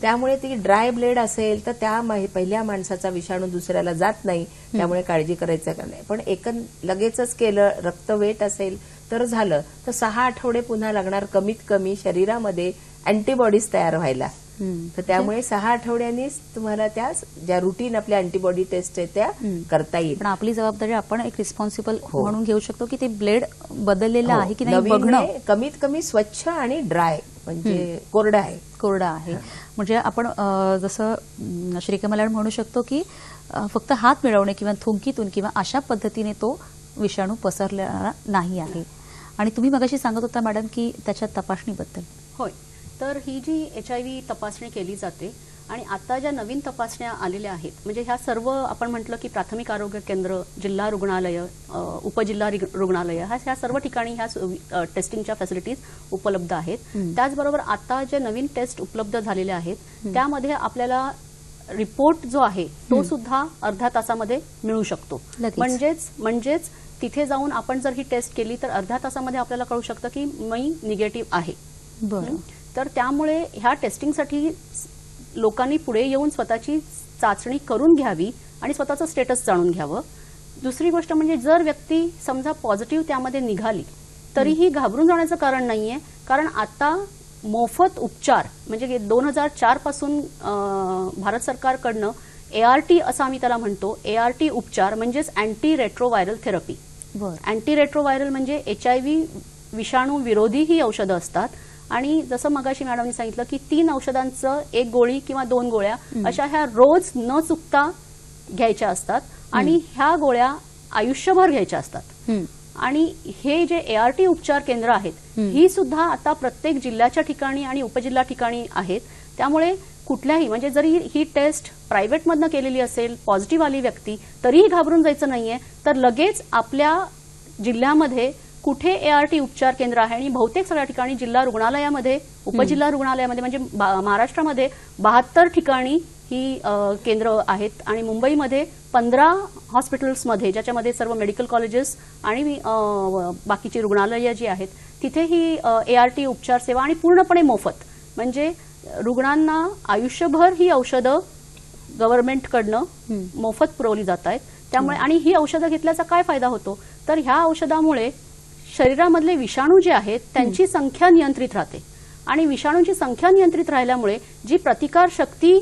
त्यामुळे ती ड्राय ब्लेड असेल तर त्या पहिल्या माणसाचा विषाणू दुसऱ्याला जात नाही. त्यामुळे काळजी करायचं का नाही. पण लगेचच केलं, रक्त वेट असेल तर झालं तर 6 आठवडे पुन्हा लागणार कमीत कमी शरीरामध्ये अँटीबॉडीज तयार व्हायला. तर त्यामुळे 6 आठवड्यांनीच तुम्हाला त्या ज्या रुटीन आपल्या अँटीबॉडी टेस्ट आहे त्या करता येईल. पण आपली जबाबदारी आपण एक रिस्पॉन्सिबल म्हणून घेऊ शकतो की ते ब्लेड बदललेलं आहे की नाही बघणं. कमीत कमी स्वच्छ आणि ड्राय म्हणजे कोरडा आहे. म्हणजे आपण जसं श्रीकमला म्हणू शकतो की फक्त हात मिळवणे किंवा थुंकीतून किंवा अशा पद्धतीने तो विषाणू पसरलेला नाही आहे. आणि तुम्ही मगाशी सांगत होता मॅडम की त्याच्या तपासणीबद्दल. होय, तर ही जी HIV तपासणी केली जाते आणि आता ज्या नवीन तपासण्या आलेल्या आहेत, म्हणजे ह्या सर्व आपण म्हटलं की प्राथमिक आरोग्य केंद्र, जिल्हा रुग्णालय, उपजिल्हा रुग्णालय, ह्या सर्व ठिकाणी ह्या टेस्टिंगच्या फॅसिलिटीज उपलब्ध आहेत. त्याचबरोबर आता जे नवीन टेस्ट उपलब्ध झालेले आहेत त्यामध्ये आपल्याला रिपोर्ट जो आहे तो सुद्धा अर्ध्या तासामध्ये मिळू शकतो. म्हणजेच तिथे जाऊन आपण जर ही टेस्ट केली तर अर्ध्या तासामध्ये आपल्याला कळू शकतं की मी निगेटिव्ह आहे. तर त्यामुळे ह्या टेस्टिंगसाठी लोकांनी पुढे येऊन स्वतःची चाचणी करून घ्यावी आणि स्वतःचं स्टेटस जाणून घ्यावं. दुसरी गोष्ट म्हणजे जर व्यक्ती समजा पॉझिटिव्ह त्यामध्ये निघाली तरीही घाबरून जाण्याचं कारण नाहीये, कारण आता मोफत उपचार म्हणजे 2004 पासून भारत सरकारकडनं ART असं आम्ही त्याला म्हणतो, ART उपचार म्हणजेच anti retroviral therapy. Anti retroviral म्हणजे HIV विषाणू विरोधी ही औषधं असतात आणि जसं मगाशी मॅडमनी सांगितलं की 3 औषधांचं 1 गोळी किंवा 2 गोळ्या अशा ह्या रोज न चुकता घ्यायच्या असतात आणि ह्या गोळ्या आयुष्यभर घ्यायच्या असतात. आणि हे जे ART उपचार केंद्र आहेत ही सुद्धा आता प्रत्येक जिल्ह्याच्या ठिकाणी आणि उपजिल्हा ठिकाणी आहेत. त्यामुळे कुठल्याही म्हणजे जरी ही टेस्ट प्रायव्हेटमधनं केलेली असेल, पॉझिटिव्ह आली व्यक्ती, तरीही घाबरून जायचं नाहीये. तर लगेच आपल्या जिल्ह्यामध्ये कुठे ART उपचार केंद्र आहे आणि बहुतेक सगळ्या ठिकाणी जिल्हा रुग्णालयामध्ये, उपजिल्हा रुग्णालयामध्ये म्हणजे महाराष्ट्रामध्ये 72 ठिकाणी ही केंद्र आहेत आणि मुंबईमध्ये 15 हॉस्पिटल्समध्ये, ज्याच्यामध्ये सर्व मेडिकल कॉलेजेस आणि बाकीची रुग्णालयं जी आहेत तिथे ही ART उपचार सेवा आणि पूर्णपणे मोफत, म्हणजे रुग्णांना आयुष्यभर ही औषधं गव्हर्नमेंटकडनं मोफत पुरवली जात आहेत. त्यामुळे आणि ही औषधं घेतल्याचा काय फायदा होतो, तर ह्या औषधामुळे शरीरामधले विषाणू जे आहेत त्यांची संख्या नियंत्रित राहते आणि विषाणूंची संख्या नियंत्रित राहिल्यामुळे जी प्रतिकार शक्ती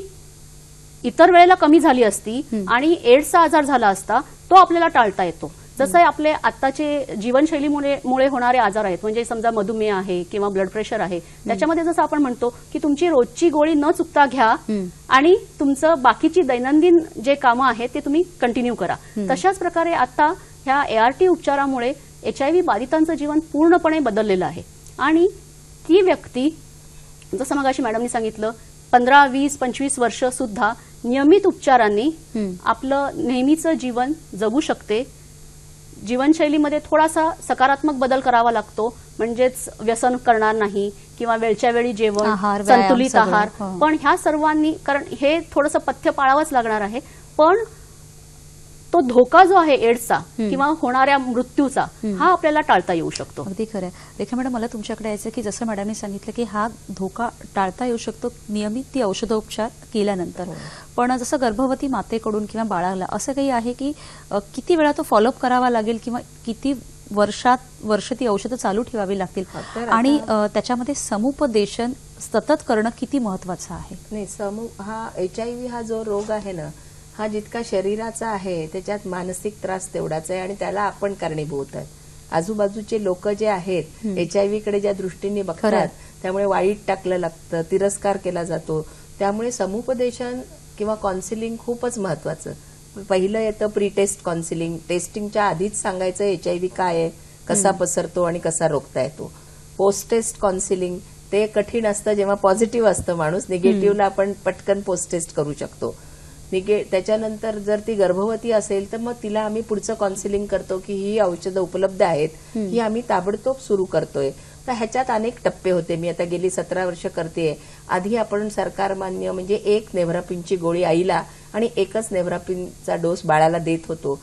इतर वेळेला कमी झाली असती आणि एड्सचा आजार झाला असता तो आपल्याला टाळता येतो. जसं आपले आत्ताचे जीवनशैलीमुळे होणारे आजार आहेत, म्हणजे समजा मधुमेह आहे किंवा ब्लड प्रेशर आहे, त्याच्यामध्ये जसं आपण म्हणतो की तुमची रोजची गोळी न चुकता घ्या आणि तुमचं बाकीची दैनंदिन जे कामं आहेत ते तुम्ही कंटिन्यू करा. तशाच प्रकारे आता ह्या ART उपचारामुळे HIV बाधितांचं जीवन पूर्णपणे बदललेलं आहे आणि ती व्यक्ती जसं मगाशी मॅडमनी सांगितलं 15, 20, 25 वर्ष सुद्धा नियमित उपचारांनी आपलं नेहमीचं जीवन जगू शकते. जीवनशैलीमध्ये थोडासा सकारात्मक बदल करावा लागतो, म्हणजेच व्यसन करणार नाही किंवा वेळच्या वेळी जेवण, संतुलित आहार. पण ह्या सर्वांनी, कारण हे थोडंसं पथ्य पाळावंच लागणार आहे, पण तो धोका जो आहे एड्सचा किंवा होणाऱ्या मृत्यूचा हा आपल्याला टाळता येऊ शकतो. अगदी खरं आहे. रेखा मॅडम, मला तुमच्याकडे यायचं की जसं मॅडमने सांगितलं की हा धोका टाळता येऊ शकतो नियमित ती औषधोपचार केल्यानंतर, पण जसं गर्भवती मातेकडून किंवा बाळाला असं काही आहे की किती वेळा तो फॉलोअप करावा लागेल किंवा किती वर्ष ती औषधं चालू ठेवावी लागतील आणि त्याच्यामध्ये समुपदेशन सतत करणं किती महत्वाचं आहे? नाही, हा HIV हा जो रोग आहे ना, हा जितका शरीराचा आहे त्याच्यात मानसिक त्रास तेवढाच आहे आणि त्याला आपण कारणीभूत आहे. आजूबाजूचे लोक जे आहेत HIV कडे ज्या दृष्टीने बघतात त्यामुळे वाईट टाकलं लागतं, तिरस्कार केला जातो. त्यामुळे समुपदेशन किंवा काउन्सिलिंग खूपच महत्वाचं. पहिलं येतं प्री टेस्ट काउन्सिलिंग. टेस्टिंगच्या आधीच सांगायचं HIV काय आहे, कसा पसरतो आणि कसा रोखता येतो. पोस्ट टेस्ट काउन्सिलिंग ते कठीण असतं जेव्हा पॉझिटिव्ह असतं माणूस, निगेटिव्हला आपण पटकन पोस्ट टेस्ट करू शकतो. त्याच्यानंतर जर ती गर्भवती असेल तर मग तिला आम्ही पुढचं काउन्सिलिंग करतो की ही औषधं उपलब्ध आहेत, ही आम्ही ताबडतोब सुरू करतोय. तर ह्याच्यात अनेक टप्पे होते. मी आता गेली 17 वर्ष करतेय. आधी आपण सरकारमान्य म्हणजे 1 नेव्हरापिनची गोळी आईला आणि 1च नेव्हरापिनचा डोस बाळाला देत होतो.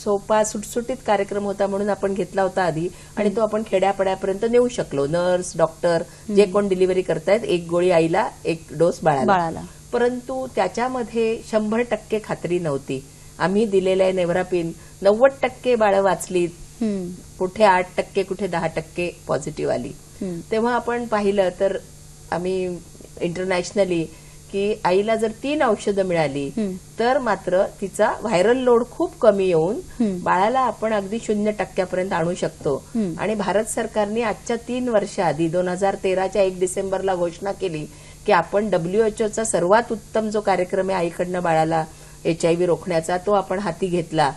सोपा सुटसुटीत कार्यक्रम होता म्हणून आपण घेतला होता आधी आणि तो आपण खेड्यापाड्यापर्यंत नेऊ शकलो. नर्स, डॉक्टर जे कोण डिलिव्हरी करतायत 1 गोळी आईला 1 डोस बाळाला. परंतु त्याच्यामध्ये 100% खात्री नव्हती. आम्ही दिलेल्या नेव्हरापिन 90% बाळं वाचली, कुठे 8%, कुठे 10% पॉझिटिव्ह आली. तेव्हा आपण पाहिलं तर आम्ही इंटरनॅशनली की आईला जर 3 औषधं मिळाली तर मात्र तिचा व्हायरल लोड खूप कमी येऊन बाळाला आपण अगदी 0% आणू शकतो. आणि भारत सरकारने आजच्या 3 वर्ष आधी 2013च्या 1 डिसेंबरला घोषणा केली की आपण WHO सर्वात उत्तम जो कार्यक्रम आहे आईकडनं बाळाला HIV रोखण्याचा तो आपण हाती घेतला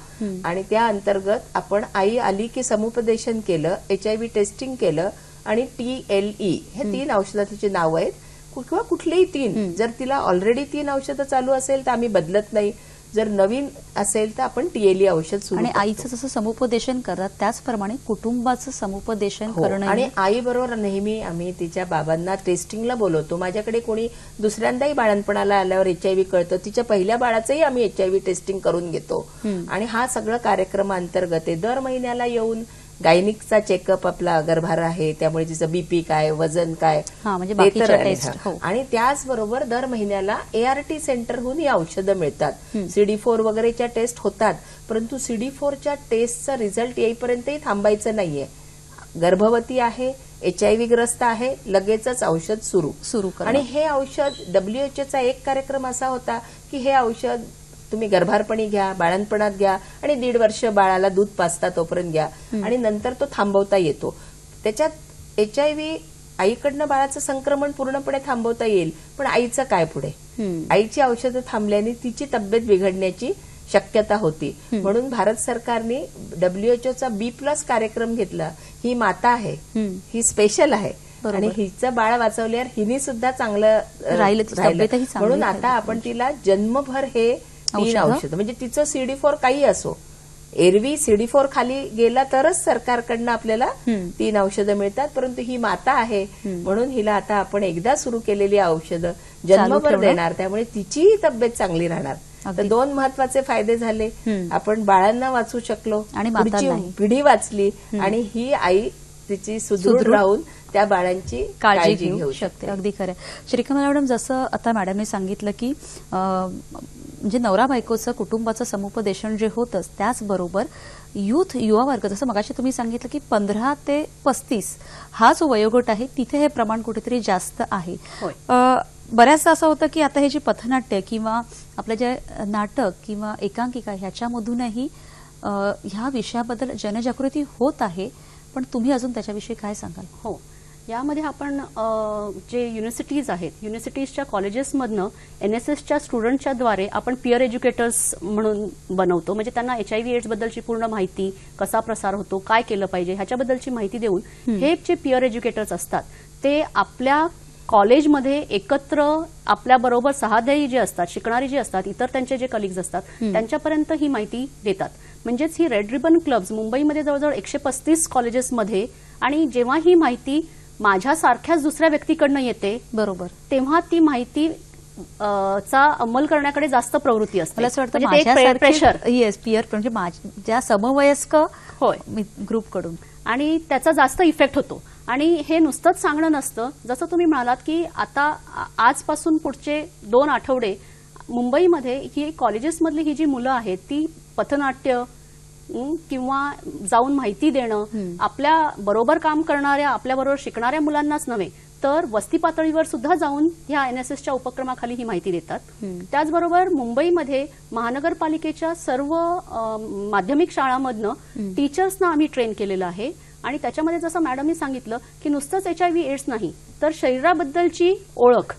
आणि त्या अंतर्गत आपण आई आली की समुपदेशन केलं, HIV टेस्टिंग केलं आणि TLE हे 3 औषधाची नाव आहेत किंवा कुठलेही 3. जर तिला ऑलरेडी 3 औषधं चालू असेल तर आम्ही बदलत नाही, जर नवीन असेल तर आपण TLE औषध सुरू. आणि आईचं जसं समुपदेशन करतात त्याचप्रमाणे कुटुंबाचं समुपदेशन करणं. आणि आई बरोबर नेहमी आम्ही तिच्या बाबांना टेस्टिंगला बोलवतो. माझ्याकडे कोणी दुसऱ्यांदाही बाळणपणाला आल्यावर HIV कळतं, तिच्या पहिल्या बाळाचंही आम्ही HIV टेस्टिंग करून घेतो. आणि हा सगळं कार्यक्रमांतर्गत दर महिन्याला येऊन गायनिकचा चेकअप आपला गर्भार आहे, त्यामुळे तिचं बीपी काय, वजन काय, म्हणजे ते बाकीच्या तर आहे. टेस्ट, हो. आणि त्याचबरोबर दर महिन्याला ART सेंटरहून ही औषधं मिळतात. CD4 वगैरेच्या टेस्ट होतात, परंतु CD4च्या टेस्टचा रिझल्ट येईपर्यंतही थांबायचं नाहीये. गर्भवती आहे, HIV ग्रस्त आहे, लगेचच औषध सुरू आणि हे औषध WHO एक कार्यक्रम असा होता की हे औषध तुम्ही गर्भारपणी घ्या, बाळंतपणात घ्या आणि 1.5 वर्ष बाळाला दूध पाजता तोपर्यंत घ्या आणि नंतर तो थांबवता येतो. त्याच्यात HIV आईकडनं बाळाचं संक्रमण पूर्णपणे थांबवता येईल, पण आईचं काय पुढे? आईची औषधं थांबल्याने तिची तब्येत बिघडण्याची शक्यता होती. म्हणून भारत सरकारने WHO B+ कार्यक्रम घेतला. ही माता आहे, ही स्पेशल आहे आणि हिचं बाळ वाचवल्यावर हिने सुद्धा चांगलं राहिलं. म्हणून आता आपण तिला जन्मभर हे 3 औषधं, म्हणजे तिचं CD4 काही असो, एरवी CD4 खाली गेला तरच सरकारकडनं आपल्याला 3 औषधं मिळतात, परंतु ही माता आहे म्हणून हिला आता आपण एकदा सुरू केलेली औषधं जन्मभर देणार, त्यामुळे तिचीही तब्येत चांगली राहणार. तर 2 महत्वाचे फायदे झाले. आपण बाळांना वाचू शकलो आणि पुढची पिढी वाचली आणि ही आई तिची सुदृढ राहून त्या बाळांची काळजी घेऊ शकते. अगदी खरं. श्रीकमला मॅडम, जसं आता मॅडमने सांगितलं की म्हणजे नवरा बायकोचं कुटुंबाचं समुपदेशन जे होतं, त्याचबरोबर युवा वर्ग, जसं मगाशी तुम्ही सांगितलं की 15 ते 35 हा जो वयोगट आहे तिथे हे प्रमाण कुठेतरी जास्त आहे. बऱ्याचदा असं होतं की आता हे जी पथनाट्य किंवा आपलं जे नाटक किंवा एकांकिका ह्याच्यामधूनही ह्या विषयाबद्दल जनजागृती होत आहे, पण तुम्ही अजून त्याच्याविषयी काय सांगाल? हो, यामध्ये आपण जे युनिव्हर्सिटीज आहेत, युनिव्हर्सिटीजच्या कॉलेजेसमधनं NSSच्या स्टुडंटच्या द्वारे आपण पिअर एज्युकेटर्स म्हणून बनवतो. म्हणजे त्यांना HIV AIDS बद्दलची पूर्ण माहिती, कसा प्रसार होतो, काय केलं पाहिजे ह्याच्याबद्दलची माहिती देऊन हे जे पिअर एज्युकेटर्स असतात ते आपल्या कॉलेजमध्ये एकत्र आपल्याबरोबर सहाध्यायी जे असतात, शिकणारी जी असतात, इतर त्यांचे जे कलिग्स असतात त्यांच्यापर्यंत ही माहिती देतात. म्हणजेच ही रेड रिबन क्लब्स मुंबईमध्ये जवळजवळ 135 कॉलेजेसमध्ये, आणि जेव्हा ही माहिती माझ्यासारख्याच दुसऱ्या व्यक्तीकडनं येते बरोबर, तेव्हा ती माहिती चा अंमल करण्याकडे जास्त प्रवृत्ती असते. मला असं वाटतं प्रेशर, येस, पिअर म्हणजे माझ्या समवयस्क ग्रुपकडून, आणि त्याचा जास्त इफेक्ट होतो. आणि हे नुसतंच सांगणं नसतं, जसं तुम्ही म्हणालात की आता आजपासून पुढचे 2 आठवडे मुंबईमध्ये ही कॉलेजेसमधली ही जी मुलं आहेत ती पथनाट्य किंवा जाऊन माहिती देणं, आपल्या बरोबर काम करणाऱ्या, आपल्या बरोबर शिकणाऱ्या मुलांनाच नव्हे तर वस्ती पातळीवर सुद्धा जाऊन ह्या NSSच्या उपक्रमाखाली ही माहिती देतात. त्याचबरोबर मुंबईमध्ये महानगरपालिकेच्या सर्व माध्यमिक शाळांमधनं टीचर्सना आम्ही ट्रेन केलेलं आहे. आणि त्याच्यामध्ये जसं मॅडमनी सांगितलं की नुसतंच HIV AIDS नाही तर शरीराबद्दलची ओळख,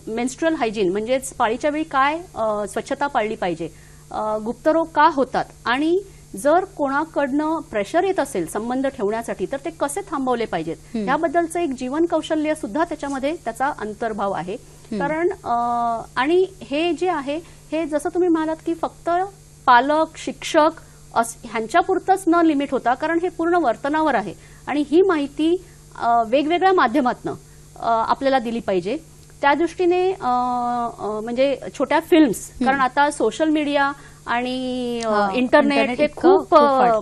मेन्स्ट्रुअल हायजीन म्हणजेच पाळीच्या वेळी काय स्वच्छता पाळली पाहिजे, गुप्तरोग का होतात, आणि जर कोणाकडनं प्रेशर येत असेल संबंध ठेवण्यासाठी तर ते कसे थांबवले पाहिजेत याबद्दलचं एक जीवन कौशल्य सुद्धा त्याच्यामध्ये त्याचा अंतर्भाव आहे. कारण आणि हे जे आहे हे जसं तुम्ही म्हणालात की फक्त पालक, शिक्षक ह्यांच्यापुरतंच न लिमिट होता, कारण हे पूर्ण वर्तनावर आहे आणि ही माहिती वेगवेगळ्या माध्यमातून आपल्याला दिली पाहिजे. त्या दृष्टीने म्हणजे छोट्या फिल्म्स, कारण आता सोशल मीडिया आणि इंटरनेट हे खूप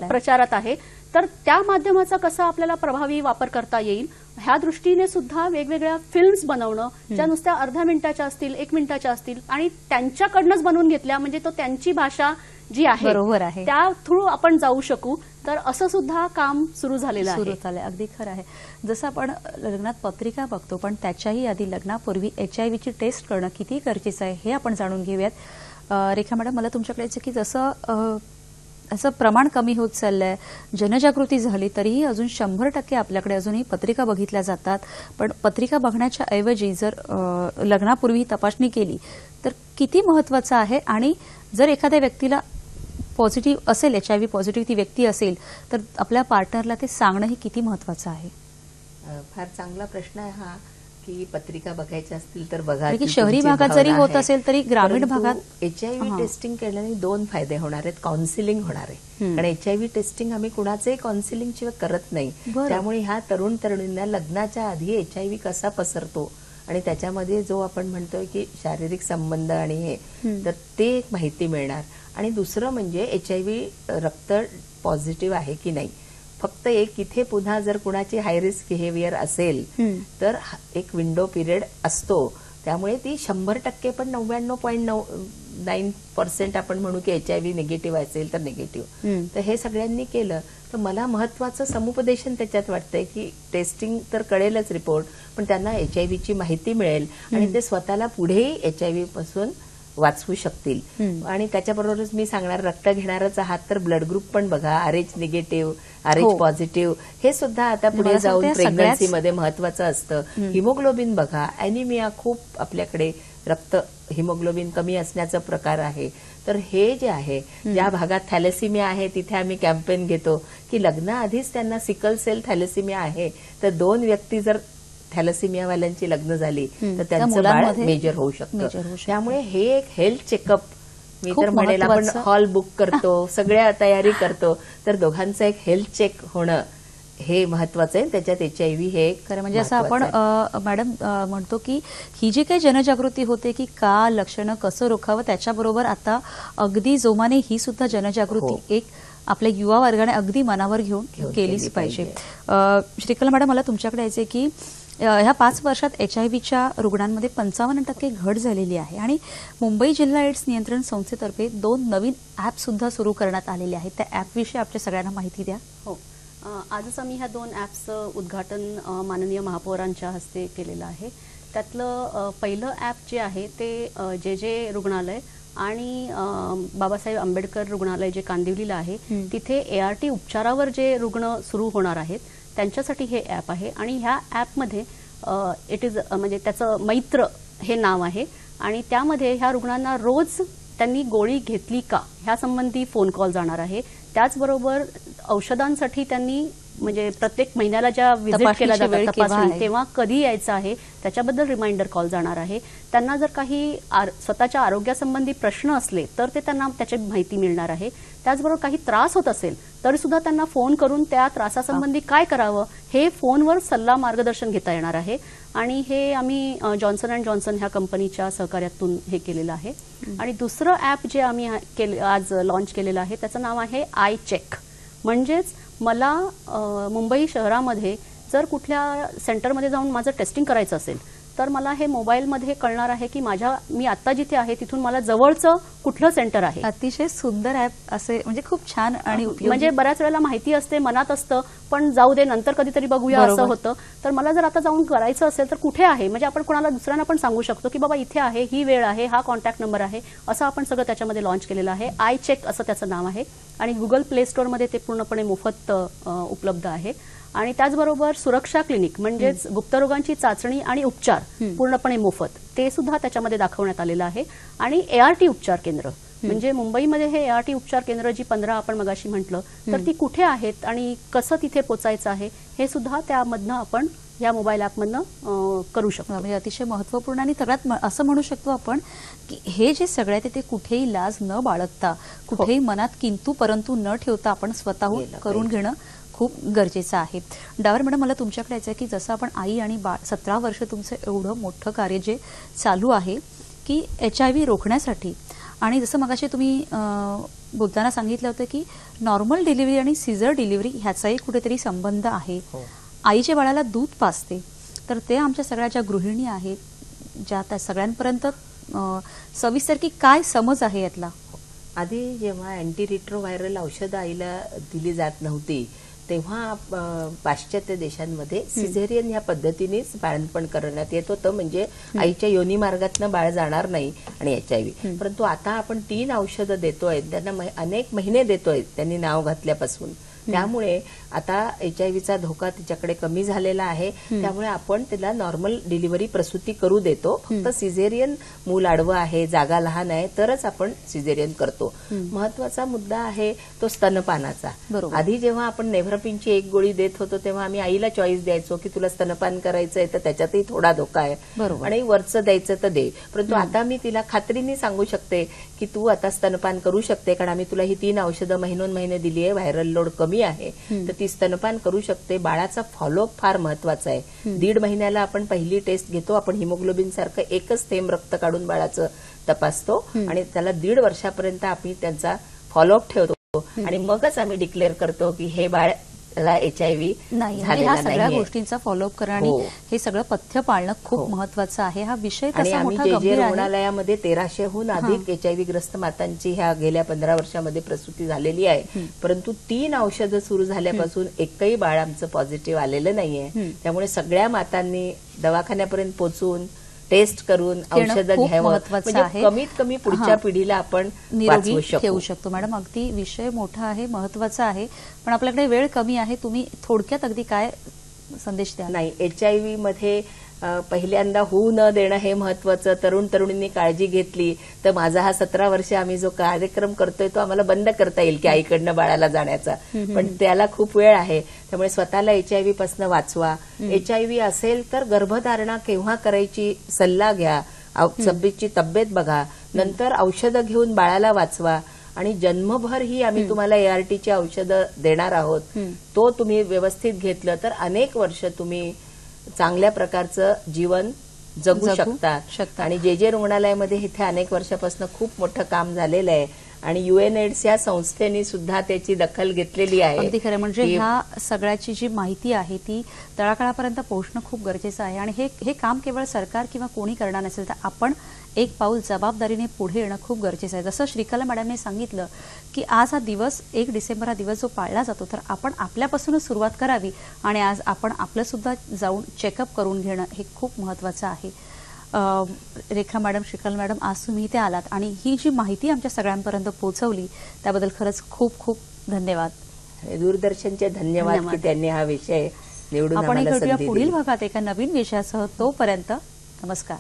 प्रचारात आहे, तर त्या माध्यमाचा कसा आपल्याला प्रभावी वापर करता येईल ह्या दृष्टीने सुद्धा वेगवेगळ्या फिल्म्स बनवणं, ज्या नुसत्या अर्ध्या मिनिटाच्या असतील, 1 मिनिटाच्या असतील आणि त्यांच्याकडनंच बनवून घेतल्या, म्हणजे तो त्यांची भाषा जी आहे बरोबर आहे त्या थ्रू आपण जाऊ शकू, तर असं सुद्धा काम सुरू झालेलं आहे. अगदी खरं आहे. जसं आपण लग्नात पत्रिका बघतो, पण त्याच्याही आधी लग्नापूर्वी HIVची टेस्ट करणं किती गरजेचं आहे हे आपण जाणून घेऊयात. रेखा मॅडम, मला तुमच्याकडे की जसं असं प्रमाण कमी होत चाललंय, जनजागृती झाली तरीही अजून 100% आपल्याकडे अजूनही पत्रिका बघितल्या जातात, पण पत्रिका बघण्याच्या ऐवजी जर लग्नापूर्वी तपासणी केली तर किती महत्वाचं आहे, आणि जर एखाद्या व्यक्तीला पॉझिटिव्ह असेल, HIV पॉझिटिव्ह ती व्यक्ती असेल तर आपल्या पार्टनरला ते सांगणंही किती महत्वाचं आहे? फार चांगला प्रश्न आहे हा, की पत्रिका बघायच्या असतील तर बघा. शहरी भागात जरी होत असेल तरी ग्रामीण भागात HIV टेस्टिंग केल्याने 2 फायदे होणार आहेत. काउन्सिलिंग होणार आहे, कारण HIV टेस्टिंग आम्ही कुणाचंही काउन्सिलिंग शिवाय करत नाही. त्यामुळे ह्या तरुण तरुणींना लग्नाच्या आधी HIV कसा पसरतो आणि त्याच्यामध्ये जो आपण म्हणतोय की शारीरिक संबंध आणि हे, तर ते एक माहिती मिळणार. आणि दुसरं म्हणजे HIV रक्त पॉझिटिव्ह आहे की नाही. फक्त एक इथे पुन्हा जर कुणाची हाय रिस्क बिहेवियर असेल तर एक विंडो पिरियड असतो. त्यामुळे ती 100% पण 99.9% आपण म्हणू की HIV निगेटिव्ह असेल तर निगेटिव्ह. तर हे सगळ्यांनी केलं तर मला महत्वाचं समुपदेशन त्याच्यात वाटतंय की टेस्टिंग तर कळेलच रिपोर्ट, पण त्यांना HIVची माहिती मिळेल आणि ते स्वतःला पुढेही HIV पासून वाचवू शकतील. आणि त्याच्याबरोबरच मी सांगणार, रक्त घेणारच आहात तर ब्लड ग्रुप पण बघा. RH निगेटिव्ह, RH पॉझिटिव्ह हे सुद्धा आता पुढे जाऊन प्रेग्नन्सीमध्ये महत्वाचं असतं. हिमोग्लोबिन बघा. अॅनिमिया खूप आपल्याकडे रक्त हिमोग्लोबिन कमी असण्याचा प्रकार आहे. तर हे जे आहे, ज्या भागात थॅलेसिमिया आहे तिथे आम्ही कॅम्पेन घेतो की लग्नाआधीच त्यांना सिकल सेल थॅलेसिमिया आहे तर 2 व्यक्ती जर थॅलेसिमियावाल्यांची लग्न झाली तर त्यांचं बाळ मेजर होऊ शकतं. त्यामुळे हे एक हेल्थ चेकअप मी तर म्हणेल आपण हॉल बुक करतो, सगळ्या तयारी करतो, तर दोघांचं एक हेल्थ चेक होणं हे महत्वाचं आहे. त्याच्यात HIV हे खरं म्हणजे असं आपण मॅडम म्हणतो की ही जी काही जनजागृती होते की का लक्षणं कसं रोखावं, त्याच्याबरोबर आता अगदी जोमाने ही सुद्धा जनजागृती एक आपल्या युवा वर्गाने अगदी मनावर घेऊन केलीच पाहिजे. श्रीकला मॅडम, मला तुमच्याकडे यायचंय की ह्या 5 वर्षात HIVच्या रुग्णांमध्ये 55% घट झालेली आहे आणि मुंबई जिल्हा एड्स नियंत्रण संस्थेतर्फे 2 नवीन ॲप सुद्धा सुरू करण्यात आलेले आहेत. त्या ॲपविषयी आपल्या सगळ्यांना माहिती द्या. हो, आजच आम्ही ह्या 2 ॲप्सचं उद्घाटन माननीय महापौरांच्या हस्ते केलेलं आहे. त्यातलं पहिलं ॲप जे आहे ते जे रुग्णालय आणि बाबासाहेब आंबेडकर रुग्णालय जे कांदिवलीला आहे तिथे ART उपचारावर जे रुग्ण सुरू होणार आहेत त्यांच्यासाठी हे ॲप आहे. आणि ह्या ॲपमध्ये इट इज म्हणजे त्याचं मैत्र हे नाव आहे आणि त्यामध्ये ह्या रुग्णांना रोज त्यांनी गोळी घेतली का ह्या संबंधी फोन कॉल जाणार आहे. त्याचबरोबर औषधांसाठी त्यांनी म्हणजे प्रत्येक महिन्याला ज्या व्हिजिट केला जातात तपासणी तेव्हा कधी यायचं आहे त्याच्याबद्दल रिमाइंडर कॉल जाणार आहे. त्यांना जर काही स्वतःच्या आरोग्यासंबंधी प्रश्न असले तर ते त्यांना त्याची माहिती मिळणार आहे. त्याचबरोबर काही त्रास होत असेल तरी सुद्धा त्यांना फोन करून त्या त्रासासंबंधी काय करावं हे फोनवर सल्ला मार्गदर्शन घेता येणार आहे. आणि हे आम्ही जॉन्सन अँड जॉन्सन ह्या कंपनीच्या सहकार्यातून हे केलेलं आहे. आणि दुसरं ॲप जे आम्ही आज लॉन्च केलेलं आहे त्याचं नाव आहे आय चेक. म्हणजेच मला मुंबई शहरामध्ये जर कुठल्या सेंटरमध्ये जाऊन माझं टेस्टिंग करायचं असेल तर मला हे मोबाईलमध्ये कळणार आहे की मी आता जिथे आहे तिथून मला जवळचं कुठलं सेंटर आहे. अतिशय सुंदर ॲप असे म्हणजे खूप छान आणि म्हणजे बऱ्याच वेळेला माहिती असते, मनात असतं, पण जाऊ दे नंतर कधीतरी बघूया असं होतं. तर मला जर आता जाऊन करायचं असेल तर कुठे आहे म्हणजे आपण कोणाला दुसऱ्यांना पण सांगू शकतो की बाबा इथे आहे, ही वेळ आहे, हा कॉन्टॅक्ट नंबर आहे, असं आपण सगळं त्याच्यामध्ये लॉन्च केलेलं आहे. आय चेक असं त्याचं नाव आहे आणि गुगल प्ले स्टोअरमध्ये ते पूर्णपणे मोफत उपलब्ध आहे. आणि त्याचबरोबर सुरक्षा क्लिनिक म्हणजेच गुप्तरोगांची चाचणी आणि उपचार पूर्णपणे मोफत ते सुद्धा त्याच्यामध्ये दाखवण्यात आलेलं आहे. आणि ART उपचार केंद्र म्हणजे मुंबईमध्ये हे ART उपचार केंद्र जी 15 आपण मगाशी म्हटलं तर ती कुठे आहेत आणि कसं तिथे पोचायचं आहे हे सुद्धा त्यामधनं आपण या मोबाईल ॲपमधनं करू शकतो. म्हणजे अतिशय महत्त्वपूर्ण आणि सगळ्यात असं म्हणू शकतो आपण की हे जे सगळं आहे ते कुठेही लाज न बाळगता कुठेही मनात किंतु परंतु न ठेवता आपण स्वतःहून करून घेणं खूप गरजेचं आहे. डावर मॅडम, मला तुमच्याकडे यायचं आहे की जसं आपण आई आणि बाळ 17 वर्ष तुमचं एवढं मोठं कार्य जे चालू आहे की HIV रोखण्यासाठी आणि जसं मगाशी तुम्ही बोलताना सांगितलं होतं की नॉर्मल डिलिव्हरी आणि सिझर डिलिव्हरी ह्याचाही कुठेतरी संबंध आहे. आईच्या बाळाला दूध पाजते तर ते आमच्या सगळ्या ज्या गृहिणी आहेत ज्या त्या सगळ्यांपर्यंत सविस्तर की काय समज आहे यातला. आधी जेव्हा अँटी रिट्रोव्हायरल औषधं आईला दिली जात नव्हती तेव्हा पाश्चात्य देशांमध्ये सिझेरियन ह्या पद्धतीनेच बाळंतपण करण्यात येत होतं. म्हणजे आईच्या योनी मार्गातनं बाळ जाणार नाही आणि HIV. परंतु आता आपण 3 औषधं देतोय, त्यांना अनेक महिने देतोय त्यांनी नाव घातल्यापासून. त्यामुळे आता HIVचा धोका तिच्याकडे कमी झालेला आहे. त्यामुळे आपण तिला नॉर्मल डिलिव्हरी प्रसूती करू देतो. फक्त सिझेरियन मूल आडवं आहे, जागा लहान आहे तरच आपण सिझेरियन करतो. महत्वाचा मुद्दा आहे तो स्तनपानाचा. आधी जेव्हा आपण नेव्हरपिनची 1 गोळी देत होतो तेव्हा आम्ही आईला चॉईस द्यायचो की तुला स्तनपान करायचंय तर त्याच्यातही थोडा धोका आहे आणि वरचं द्यायचं तर दे. परंतु आता मी तिला खात्रीने सांगू शकते की तू आता स्तनपान करू शकते कारण आम्ही तुला ही 3 औषधं महिने दिली आहे, व्हायरल लोड कमी आहे तर ती स्तनपान करू शकते. बाळाचा फॉलोअप फार महत्वाचा आहे. 1.5 महिन्याला आपण पहिली टेस्ट घेतो. आपण हिमोग्लोबिन सारखं एकच थेंब रक्त काढून बाळाचं तपासतो आणि त्याला 1.5 वर्षापर्यंत आपण त्यांचा फॉलोअप ठेवतो. आणि मगच आम्ही डिक्लेअर करतो की हे बाळ HIV नाही म्हणजे ह्या सगळ्या गोष्टींचा फॉलोअप करणं आणि हो. हे सगळं पथ्य पाळणं खूप महत्वाचं आहे. हा विषय आणि तसा आम्ही मोठा जे गंभीर आहे. रुग्णालयामध्ये 1300हून अधिक HIV ग्रस्त मातांची ह्या गेल्या 15 वर्षामध्ये प्रसूती झालेली आहे, परंतु 3 औषधं सुरू झाल्यापासून एकही बाळ आमचं पॉझिटिव्ह आलेलं नाहीये. त्यामुळे सगळ्या मातांनी दवाखान्यापर्यंत पोहोचून टेस्ट करून औषधं खूप घ्यावं, महत्त्वाचं म्हणजे आहे. कमीत कमी पुढच्या पिढीला आपण निरोगी वाचवू ठेवू शकू. शकतो. मॅडम अगदी विषय मोठा आहे, महत्वाचा आहे, पण आपल्याकडे वेळ कमी आहे. तुम्ही थोडक्यात अगदी काय संदेश द्याल? नाही, HIV मध्ये पहिल्यांदा होऊ न देणं हे महत्वाचं. तरुण तरुणींनी काळजी घेतली तर माझा हा 17 वर्ष आम्ही जो कार्यक्रम करतोय तो आम्हाला बंद करता येईल की आईकडनं बाळाला जाण्याचा, पण त्याला खूप वेळ आहे. त्यामुळे स्वतःला HIV पासून वाचवा. HIV असेल तर गर्भधारणा केव्हा करायची सल्ला घ्या, तब्येतची तब्येत बघा, नंतर औषधं घेऊन बाळाला वाचवा. आणि जन्मभर ही आम्ही तुम्हाला ARTची औषधं देणार आहोत. तो तुम्ही व्यवस्थित घेतलं तर अनेक वर्ष तुम्ही चांगल्या प्रकारचं जीवन जगू शकता. आणि जे रुग्णालयामध्ये इथे अनेक वर्षापासून खूप मोठं काम झालेलं आहे आणि UNAIDS या संस्थेने सुद्धा त्याची दखल घेतलेली आहे. अगदी खरं. म्हणजे ह्या सगळ्याची जी माहिती आहे ती तळागाळापर्यंत पोहोचणं खूप गरजेचं आहे. आणि हे काम केवळ सरकार किंवा कोणी करणार नसेल तर आपण एक पाऊल जबाबदारीने पुढे येणं खूप गरजेचं आहे. जसं श्रीकला मॅडमने सांगितलं की आज हा दिवस 1 डिसेंबर हा दिवस जो पाळला जातो तर आपण आपल्यापासूनच सुरुवात करावी आणि आज आपण आपलं सुद्धा जाऊन चेकअप करून घेणं हे खूप महत्वाचं आहे. रेखा मॅडम, श्रीकला मॅडम, आज तुम्ही इथे आलात आणि ही जी माहिती आमच्या सगळ्यांपर्यंत पोहोचवली त्याबद्दल खरंच खूप खूप धन्यवाद. दूरदर्शनचे धन्यवाद की त्यांनी हा विषय निवडून आपण आम्हाला भेटूया संधी पुढील दिली. भागात एका नवीन विषयासह. तोपर्यंत नमस्कार.